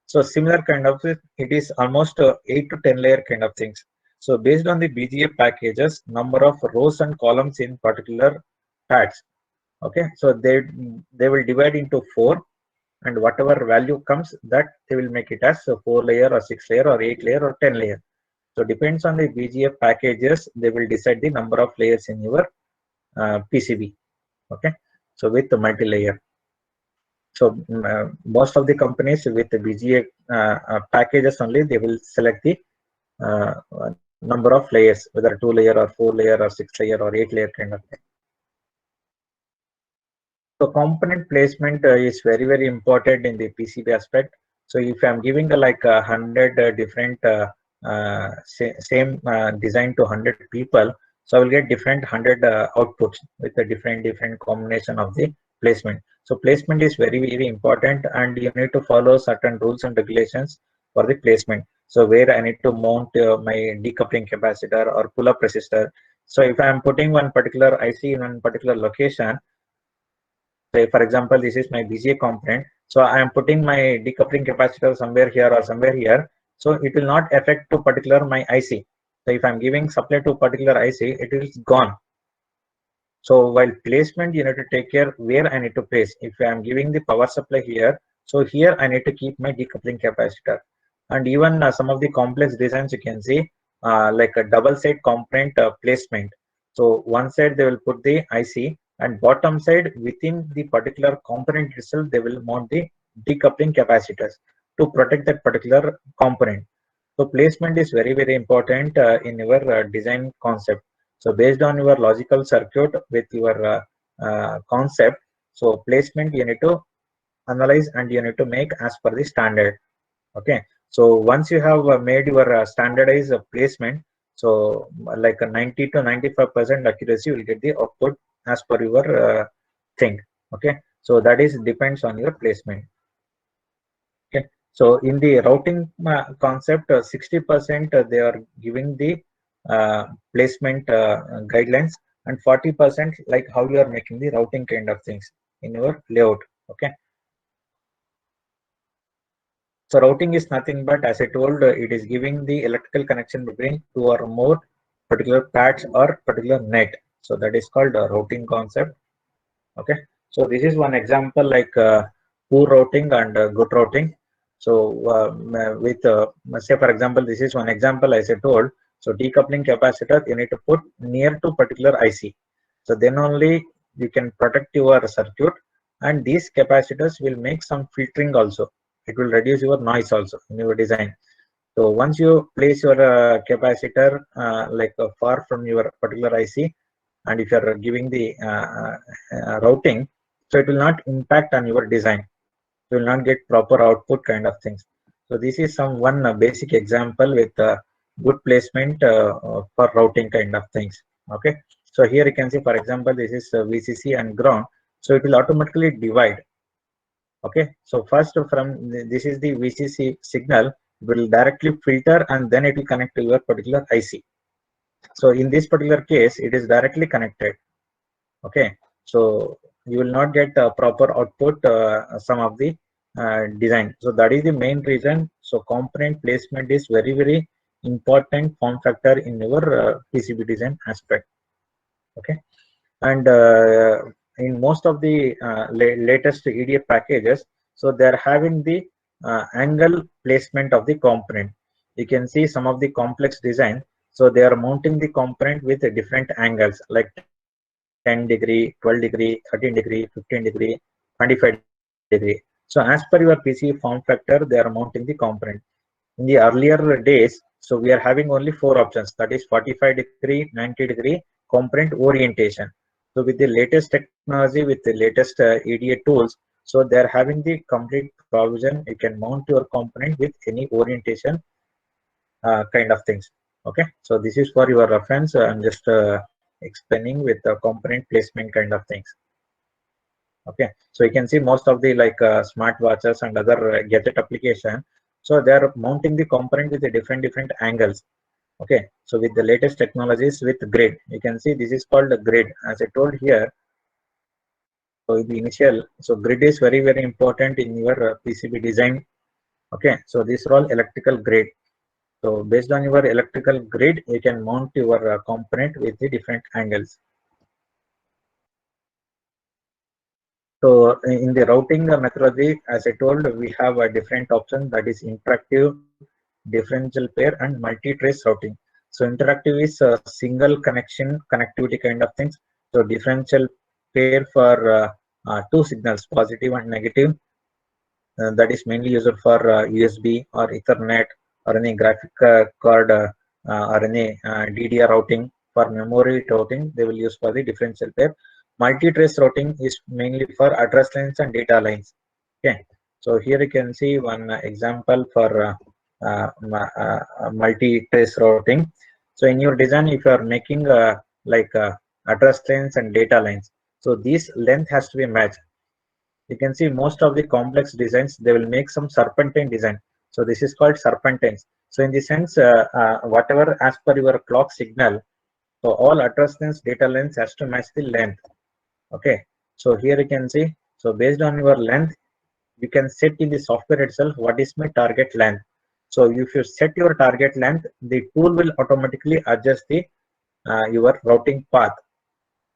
So similar kind of, it is almost 8 to 10 layer kind of things. So based on the BGA packages, number of rows and columns in particular pads. Okay, so they will divide into 4, and whatever value comes, that they will make it as a 4-layer or 6-layer or 8-layer or 10-layer. So depends on the BGA packages, they will decide the number of layers in your PCB. Okay, so with the multi-layer. So most of the companies with the BGA packages only, they will select the number of layers, whether 2-layer or 4-layer or 6-layer or 8-layer kind of thing. So component placement is very, very important in the PCB aspect. So if I'm giving like 100 different same design to 100 people, so I will get different 100 outputs with a different combination of the placement. So placement is very, very important, and you need to follow certain rules and regulations for the placement. So where I need to mount my decoupling capacitor or pull-up resistor. So if I'm putting one particular IC in one particular location, say for example, this is my BGA component. So I am putting my decoupling capacitor somewhere here or somewhere here. So it will not affect to particular my IC. So if I'm giving supply to particular IC, it is gone. So while placement, you need to take care where I need to place. If I am giving the power supply here, so here I need to keep my decoupling capacitor. And even some of the complex designs you can see like a double side component placement. So one side they will put the IC, and bottom side within the particular component itself they will mount the decoupling capacitors to protect that particular component. So placement is very, very important in your design concept. So based on your logical circuit with your concept, so placement you need to analyze and you need to make as per the standard. Okay, so once you have made your standardized placement, so like a 90 to 95% accuracy, you will get the output as per your thing. Okay, so that is depends on your placement. Okay, so in the routing concept, 60% they are giving the placement guidelines, and 40% like how you are making the routing kind of things in your layout. Okay, so routing is nothing but, as I told, it is giving the electrical connection between 2 or more particular pads or particular net. So that is called a routing concept. Okay, so this is one example like poor routing and good routing. So with say for example, this is one example as I told. So decoupling capacitor you need to put near to particular IC. So then only you can protect your circuit, and these capacitors will make some filtering also. It will reduce your noise also in your design. So once you place your capacitor far from your particular IC, and if you are giving the routing, so it will not impact on your design. You will not get proper output kind of things. So this is some one basic example with good placement for routing kind of things. Okay, so here you can see, for example, this is VCC and ground, so it will automatically divide. Okay, so first from this is the VCC signal, it will directly filter and then it will connect to your particular IC. So in this particular case, it is directly connected. Okay, so you will not get proper output some of the design. So that is the main reason. So component placement is very, very important form factor in your PCB design aspect. Okay, and in most of the latest EDA packages, so they are having the angle placement of the component. You can see some of the complex design. So they are mounting the component with different angles like 10 degree, 12 degree, 13 degree, 15 degree, 25 degree. So as per your PC form factor, they are mounting the component. In the earlier days, so we are having only four options, that is 45 degree, 90 degree component orientation. So with the latest technology, with the latest EDA tools, so they are having the complete provision. You can mount your component with any orientation kind of things. Okay, so this is for your reference. I'm just explaining with the component placement kind of things. Okay, so you can see most of the like smart watches and other gadget application, so they are mounting the component with the different angles. Okay, so with the latest technologies with grid, you can see this is called a grid, as I told here. So the initial, so grid is very, very important in your PCB design. Okay, so these are all electrical grid. So based on your electrical grid, you can mount your component with the different angles. So in the routing methodology, as I told, we have a different option, that is interactive, differential pair, and multi-trace routing. So interactive is a single connection, connectivity kind of things. So differential pair for two signals, positive and negative. That is mainly used for USB or Ethernet or any graphic card or any DDR routing. For memory routing, they will use for the differential pair. Multi-trace routing is mainly for address lines and data lines. Okay, so here you can see one example for multi-trace routing. So in your design, if you are making like address lines and data lines, so this length has to be matched. You can see most of the complex designs, they will make some serpentine design. So this is called serpentines. So in the sense, whatever as per your clock signal, so all address lengths, data lengths has to match the length. Okay, so here you can see, so based on your length, you can set in the software itself what is my target length. So if you set your target length, the tool will automatically adjust the your routing path.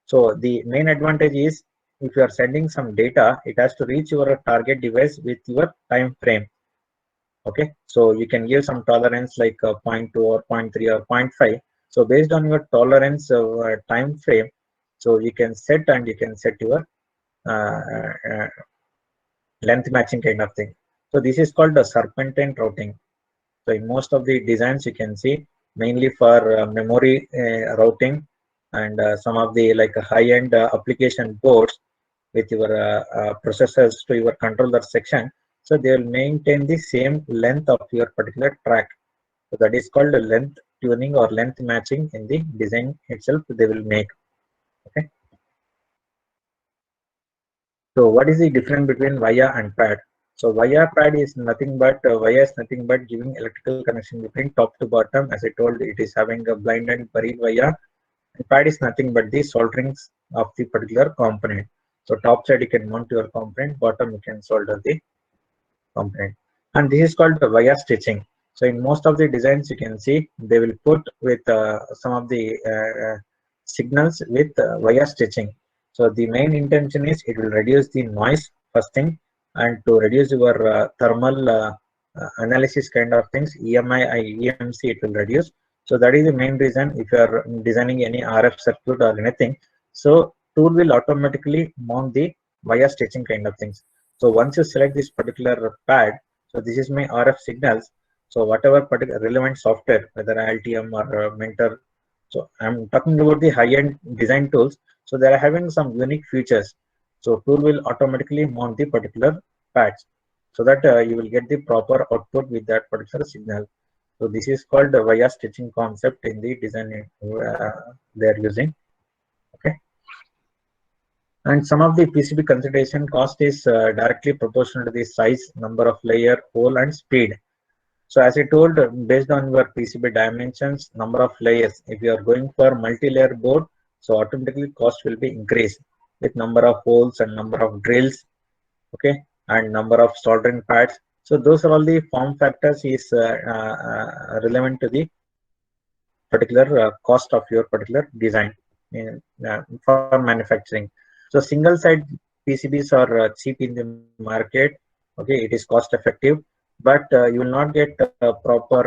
So the main advantage is, if you are sending some data, it has to reach your target device with your time frame. Okay, so you can give some tolerance like 0.2 or 0.3 or 0.5. So based on your tolerance time frame, so you can set and you can set your uh, uh, length matching kind of thing. So this is called the serpentine routing. So in most of the designs, you can see mainly for memory routing and some of the like high-end application boards with your processors to your controller section. So they will maintain the same length of your particular track. So that is called length tuning or length matching in the design itself they will make. Okay. So what is the difference between via and pad? So via pad is nothing but via is nothing but giving electrical connection between top to bottom. As I told, it is having a blind and buried via. And pad is nothing but the solderings of the particular component. So top side you can mount your component, bottom you can solder the component. And this is called the via stitching. So in most of the designs you can see they will put with some of the signals with via stitching. So the main intention is it will reduce the noise first thing, and to reduce your thermal analysis kind of things, EMI and EMC it will reduce. So that is the main reason if you are designing any RF circuit or anything, so tool will automatically mount the via stitching kind of things. So once you select this particular pad, so this is my RF signals. So whatever particular relevant software, whether Altium or Mentor, so I'm talking about the high-end design tools. So they are having some unique features. So tool will automatically mount the particular pads, so that you will get the proper output with that particular signal. So this is called the via stitching concept in the design they are using. Okay. And some of the PCB consideration cost is directly proportional to the size, number of layer, hole, and speed. So as I told, based on your PCB dimensions, number of layers, if you are going for multi-layer board, so automatically cost will be increased. with number of holes and number of drills, okay, and number of soldering pads. So those are all the form factors is relevant to the particular cost of your particular design for manufacturing. So single side PCBs are cheap in the market. Okay, it is cost effective, but you will not get proper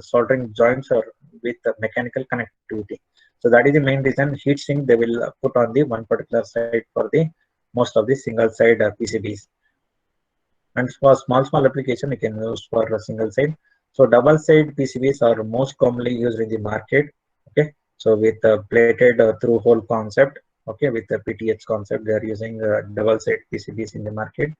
soldering joints or with mechanical connectivity. So that is the main reason heat sink they will put on the one particular side for the most of the single side PCBs. And for small application, you can use for a single side. So double side PCBs are most commonly used in the market. Okay, so with plated through hole concept, okay, with the PTH concept, they are using double side PCBs in the market.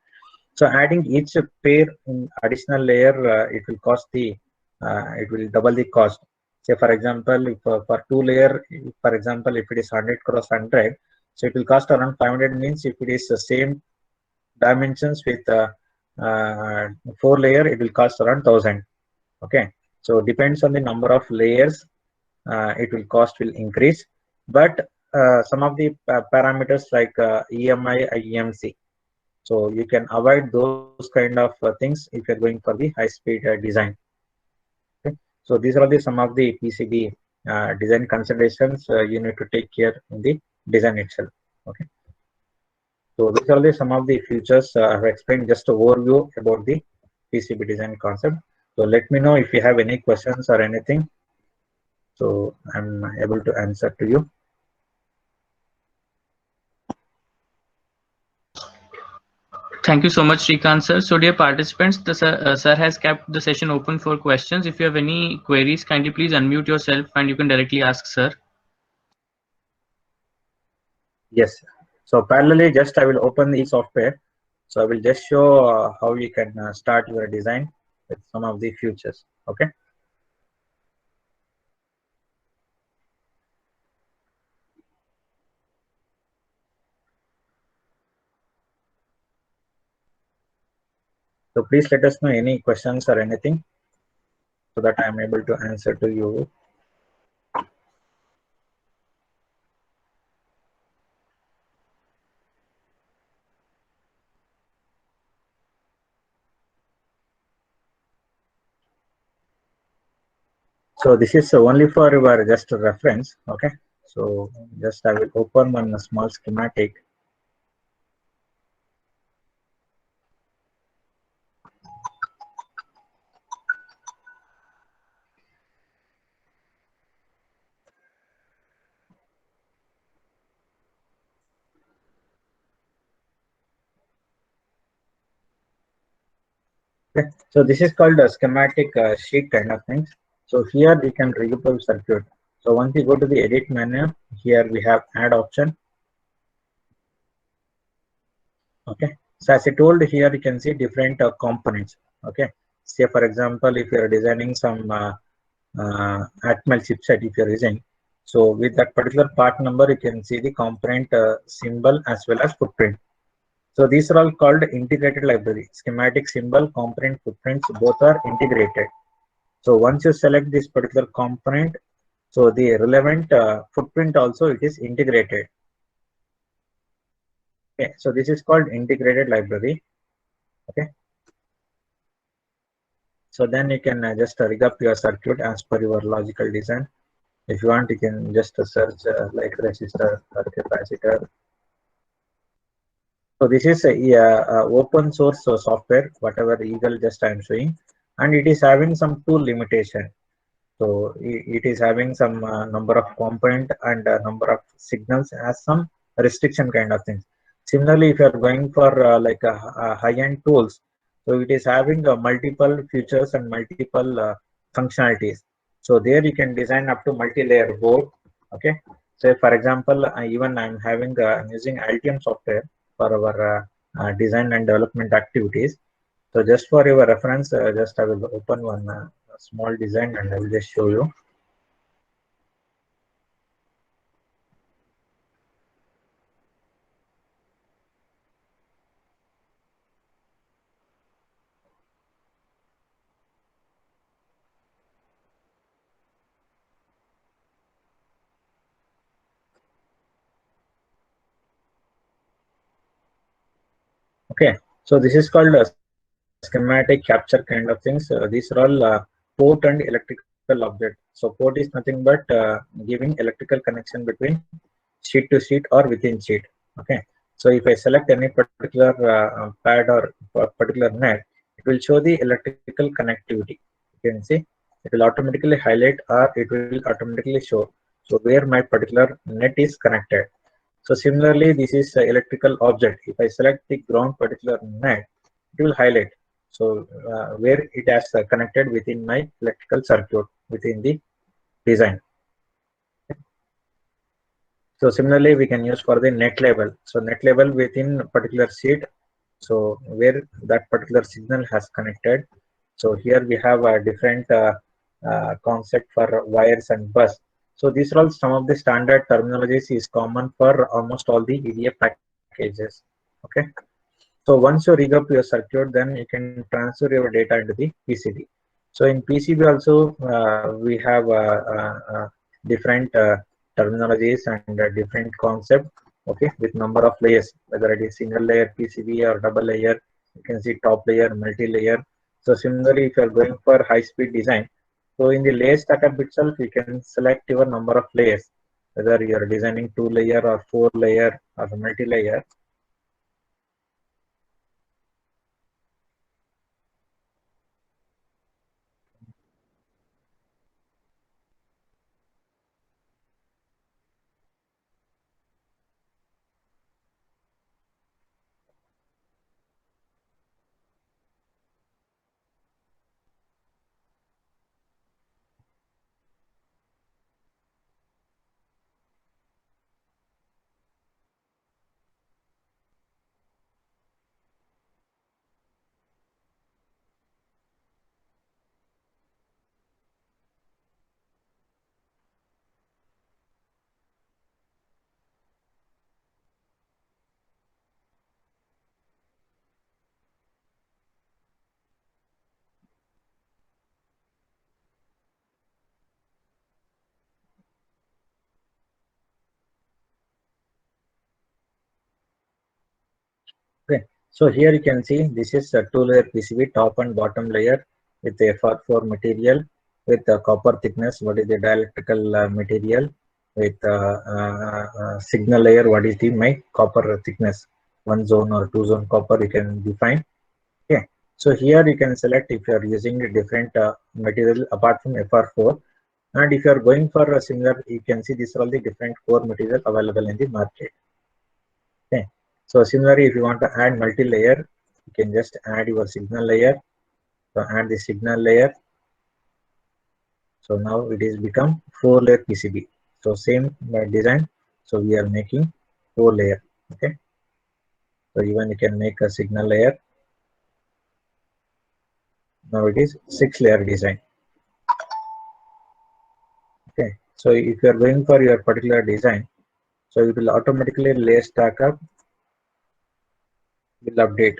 So adding each pair in additional layer, it will cost the, it will double the cost. Say for example, if for two layer, for example, if it is 100 cross 100, so it will cost around 500. Means if it is the same dimensions with four layer, it will cost around 1000. Okay, so depends on the number of layers, it will cost will increase. But some of the parameters like EMI, EMC, so you can avoid those kind of things if you're going for the high speed design. Okay, so these are the some of the PCB design considerations you need to take care in the design itself. Okay, so these are the some of the features I've explained, just an overview about the PCB design concept. So let me know if you have any questions or anything. So I'm able to answer to you. Thank you so much, Srikanth sir. So dear participants, the sir has kept the session open for questions. If you have any queries, kindly please unmute yourself and you can directly ask sir. Yes. So parallelly, just I will open the software. So I will just show how you can start your design with some of the features. Okay. So please let us know any questions or anything so that I am able to answer to you. So this is only for your just reference. Okay. So just I will open one small schematic. Okay. So this is called a schematic sheet kind of things. So here we can regroup circuit. So once you go to the edit menu, here we have add option. Okay, so as I told here, you can see different components. Okay, say for example, if you're designing some Atmel chipset, if you're using, so with that particular part number, you can see the component symbol as well as footprint. So these are all called integrated library. Schematic symbol, component, footprints, both are integrated. So once you select this particular component, so the relevant footprint also it is integrated. Okay, so this is called integrated library. Okay, so then you can just rig up your circuit as per your logical design. If you want, you can just search like resistor or capacitor. So this is a open source software, whatever Eagle just I'm showing, and it is having some tool limitation. So it is having some number of component and number of signals as some restriction kind of things. Similarly, if you are going for like a high-end tools, so it is having multiple features and multiple functionalities. So there you can design up to multi-layer board. Okay. So for example, even I'm having I'm using Altium software for our design and development activities. So just for your reference, just I will open one small design and I will just show you. So this is called a schematic capture kind of things. These are all port and electrical object. So port is nothing but giving electrical connection between sheet to sheet or within sheet. Okay. So if I select any particular pad or particular net, it will show the electrical connectivity. You can see it will automatically highlight or it will automatically show. So where my particular net is connected. So similarly, this is electrical object. If I select the ground particular net, it will highlight. So where it has connected within my electrical circuit within the design. So similarly, we can use for the net label. So net label within a particular sheet. So where that particular signal has connected. So here we have a different concept for wires and bus. So these are all some of the standard terminologies is common for almost all the EDA packages. Okay. So once you rig up your circuit, then you can transfer your data into the PCB. So in PCB also we have different terminologies and different concept. Okay, with number of layers, whether it is single layer PCB or double layer. You can see top layer, multi-layer. So similarly, if you are going for high-speed design, so in the layer setup itself, you can select your number of layers, whether you are designing 2-layer or 4-layer or multi-layer. Okay, so here you can see this is a 2-layer PCB, top and bottom layer with a FR4 material with the copper thickness. What is the dielectrical material with signal layer? What is the my copper thickness? 1 zone or 2 zone copper you can define. Okay, so here you can select if you are using a different material apart from FR4, and if you are going for a similar, you can see these are all the different core material available in the market. Okay. So similarly, if you want to add multi-layer, you can just add your signal layer. So add the signal layer. So now it is become 4-layer PCB. So same design. So we are making 4-layer. Okay. So even you can make a signal layer. Now it is 6-layer design. Okay. So if you are going for your particular design, so it will automatically layer stack up, will update.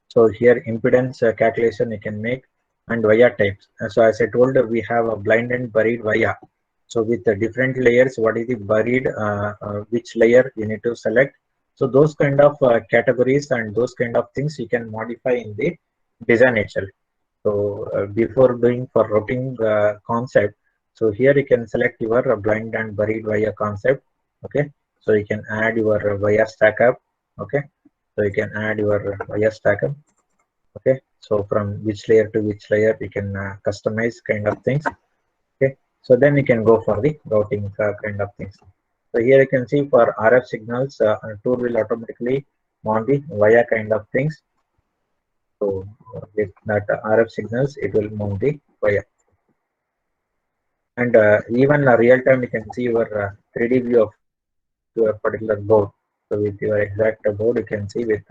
So here impedance calculation you can make and via types. So as I told, we have a blind and buried via. So with the different layers, what is the buried, which layer you need to select. So those kind of categories and those kind of things you can modify in the design itself. So before doing for routing concept, so here you can select your blind and buried via concept. Okay, so you can add your via stack up. Okay, so you can add your via stack up. Okay, so from which layer to which layer you can customize kind of things. Okay, so then you can go for the routing kind of things. So here you can see for RF signals, tool will automatically mount the via kind of things. So with that RF signals, it will mount the via. And even real time, you can see your 3D view of your particular board. So with your exact board, you can see with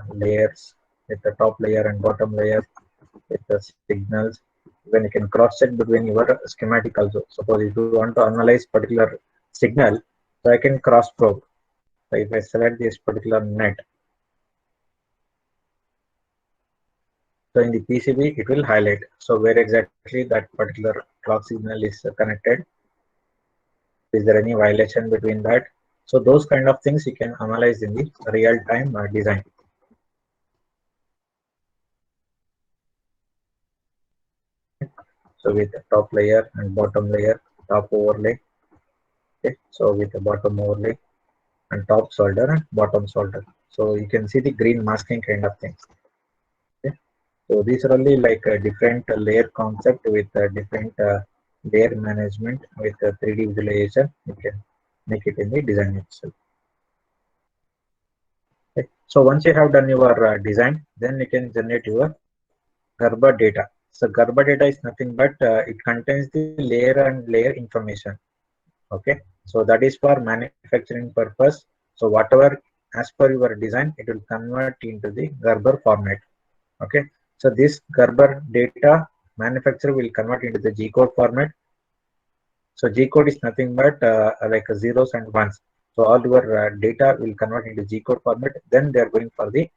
layers, with the top layer and bottom layer, with the signals. Even you can cross check between your schematic also. Suppose if you want to analyze particular signal, so I can cross probe. So if I select this particular net, So in the PCB, it will highlight. So where exactly that particular clock signal is connected. Is there any violation between that? So those kind of things you can analyze in the real-time design. So with the top layer and bottom layer, top overlay. Okay. So with the bottom overlay and top solder and bottom solder. So you can see the green masking kind of things. Okay. So these are only like a different layer concept with different layer management with 3D visualization. You can make it in the design itself. Okay. So once you have done your design, then you can generate your Gerber data. So Gerber data is nothing but it contains the layer and layer information. Okay. So that is for manufacturing purpose. So whatever as per your design, it will convert into the Gerber format. Okay. So this Gerber data manufacturer will convert into the G code format. So G code is nothing but like zeros and ones. So all your data will convert into G code format. Then they are going for the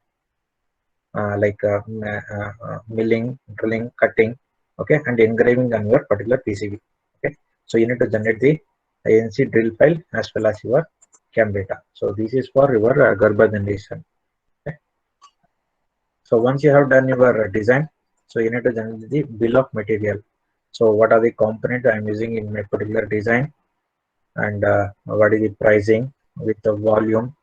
milling, drilling, cutting, okay, and engraving on your particular PCB. Okay, so you need to generate the INC drill file as well as your CAM data. So this is for your Gerber generation. Okay. So once you have done your design, so you need to generate the bill of material. So what are the components I am using in my particular design, and what is the pricing with the volume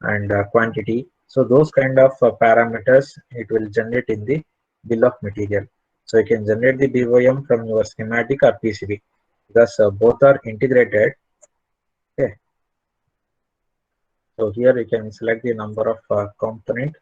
and quantity. So those kind of parameters it will generate in the bill of material. So you can generate the BOM from your schematic or PCB because both are integrated. Okay. So here you can select the number of component.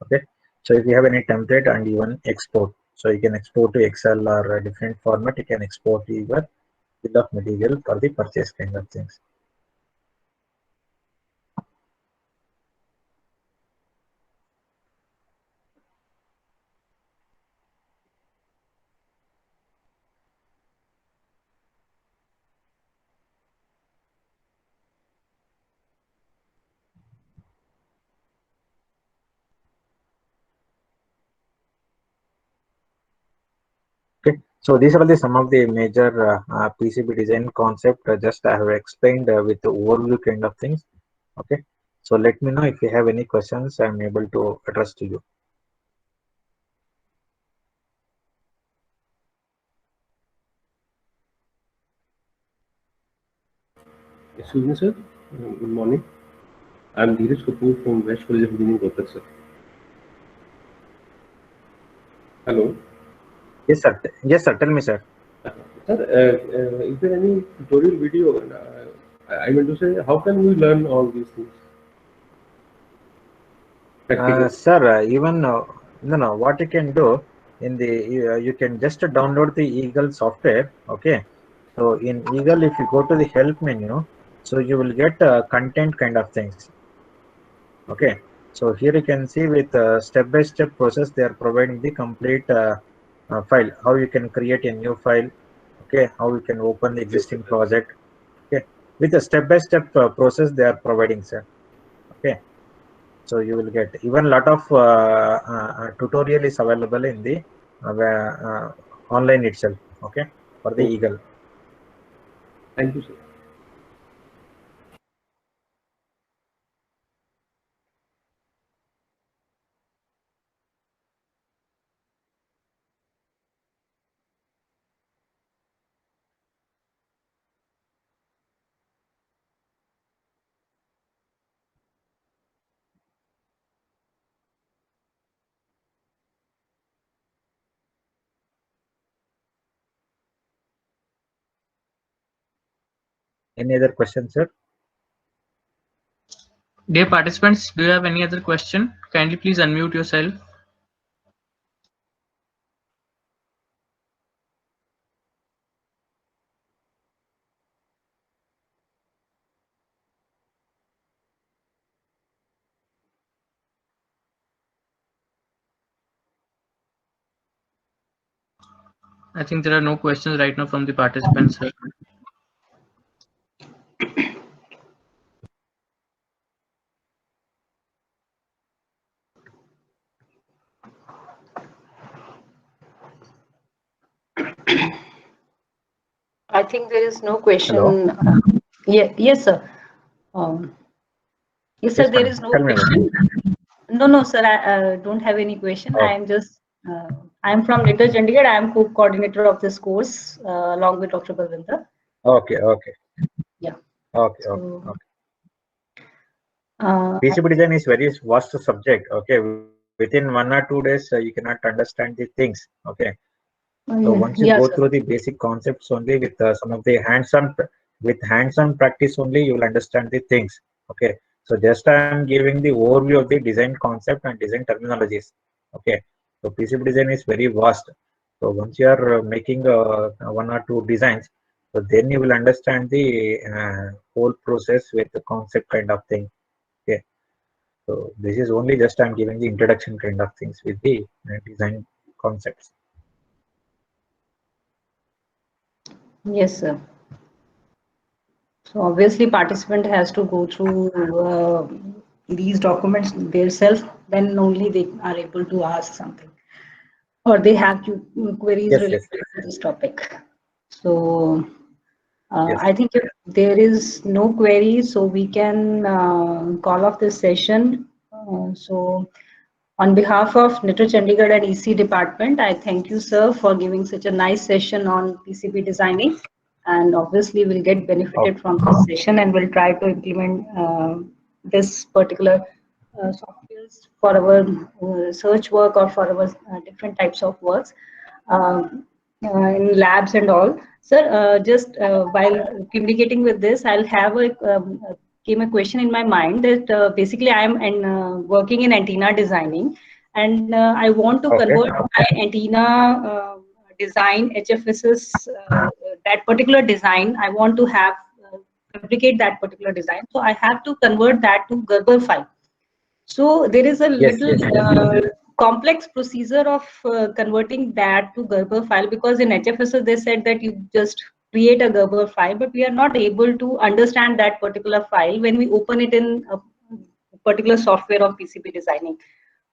Okay. So if you have any template and even export, so you can export to Excel or a different format. You can export your bill of material for the purchase kind of things. Okay, so these are the some of the major PCB design concept. Just I have explained with the overview kind of things. Okay, so let me know if you have any questions. I'm able to address to you. Excuse me, sir. Good morning. I'm Dheeraj Kapoor from West College of Engineering, Rohtak, sir. Hello. Yes, sir. Yes, sir. Tell me, sir. Sir, is there any tutorial video? I mean to say, how can we learn all these things? Practical. Sir, even no. What you can do in the you can just download the Eagle software. Okay, so in Eagle, if you go to the help menu, so you will get content kind of things. Okay, so here you can see with step-by-step process they are providing the complete file, how you can create a new file. Okay, how you can open the existing project. Okay, with a step-by-step process they are providing, sir. Okay, so you will get even lot of tutorial is available in the online itself. Okay, for the Okay. Eagle. Thank you, sir. Any other questions, sir? Dear participants, do you have any other question? Kindly please unmute yourself. I think there are no questions right now from the participants, sir. I think there is no question. Hello? Yes, sir. Um, yes, sir, Yes, there madam. is no Tell me, madam. question. No, sir, I don't have any question. I Okay. am just, I am from NITR Chandigarh. I am co-coordinator of this course along with Dr. Balwinder. Okay. Okay. Yeah. Okay. So, Okay. Okay. uh, PCB design is very vast subject. Okay. Within 1 or 2 days, you cannot understand the things. Okay. So once you yeah, go sir. through the basic concepts only with some of the hands-on practice only, you will understand the things. Okay. So just I am giving the overview of the design concept and design terminologies. Okay. So PCB design is very vast. So once you are making 1 or 2 designs, so then you will understand the whole process with the concept kind of thing. Okay. So this is only just I'm giving the introduction kind of things with the design concepts. Yes, sir. So obviously participant has to go through these documents themselves, then only they are able to ask something or they have queries Yes. related Yes. to this topic. So Yes. I think if there is no query, so we can call off this session. So on behalf of NITR Chandigarh and EC department, I thank you, sir, for giving such a nice session on PCB designing. And obviously we'll get benefited from this session and we'll try to implement this particular softwares for our research work or for our different types of works in labs and all. Sir, just while communicating with this, I'll have came a question in my mind that basically I'm working in antenna designing, and I want to convert my antenna design HFSS that particular design. I want to have replicate that particular design, so I have to convert that to Gerber file. So there is a little complex procedure of converting that to Gerber file, because in HFSS they said that you just create a Gerber file, but we are not able to understand that particular file when we open it in a particular software of PCB designing.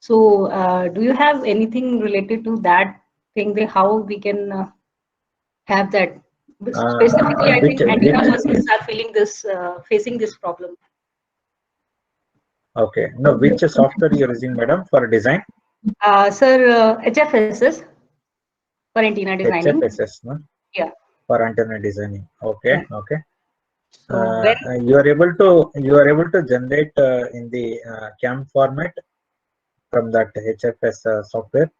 So do you have anything related to that thing, how we can have that? Specifically, I think antenna persons are facing this problem. Okay. No, which software you're using, madam, for design? Sir, HFSS for antenna designing. HFSS, no? Yeah. For antenna designing. Okay. Yeah. Okay. So You are able to generate in the CAM format from that HFS software.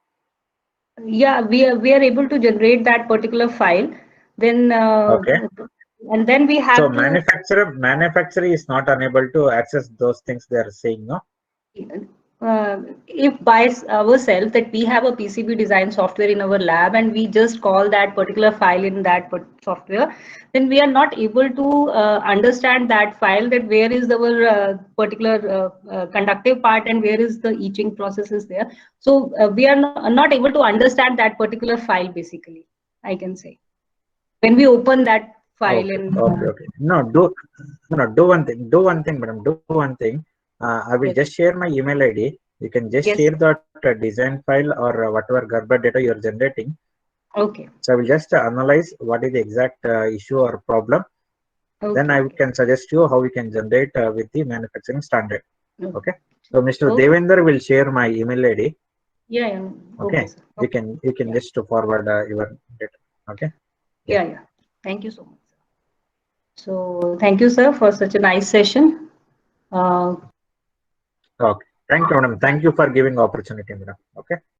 yeah, we are able to generate that particular file. Then and then we have so to manufacturer is not unable to access those things they are saying, no? If by ourselves that we have a PCB design software in our lab and we just call that particular file in that software, then we are not able to understand that file, that where is our particular conductive part and where is the etching process is there. So we are not able to understand that particular file, basically, I can say. When we open that file Okay. No, do one thing, madam. Do one thing. I will just share my email ID. You can just share that design file or whatever Gerber data you're generating. Okay. So I will just analyze what is the exact issue or problem. Then I can suggest you how we can generate with the manufacturing standard. Okay. So Mr. Devender will share my email ID. Yeah. Okay. You can just forward your data. Okay. Yeah. Thank you so much. So thank you, sir, for such a nice session. Okay. Thank you, madam. Thank you for giving opportunity, madam. Okay.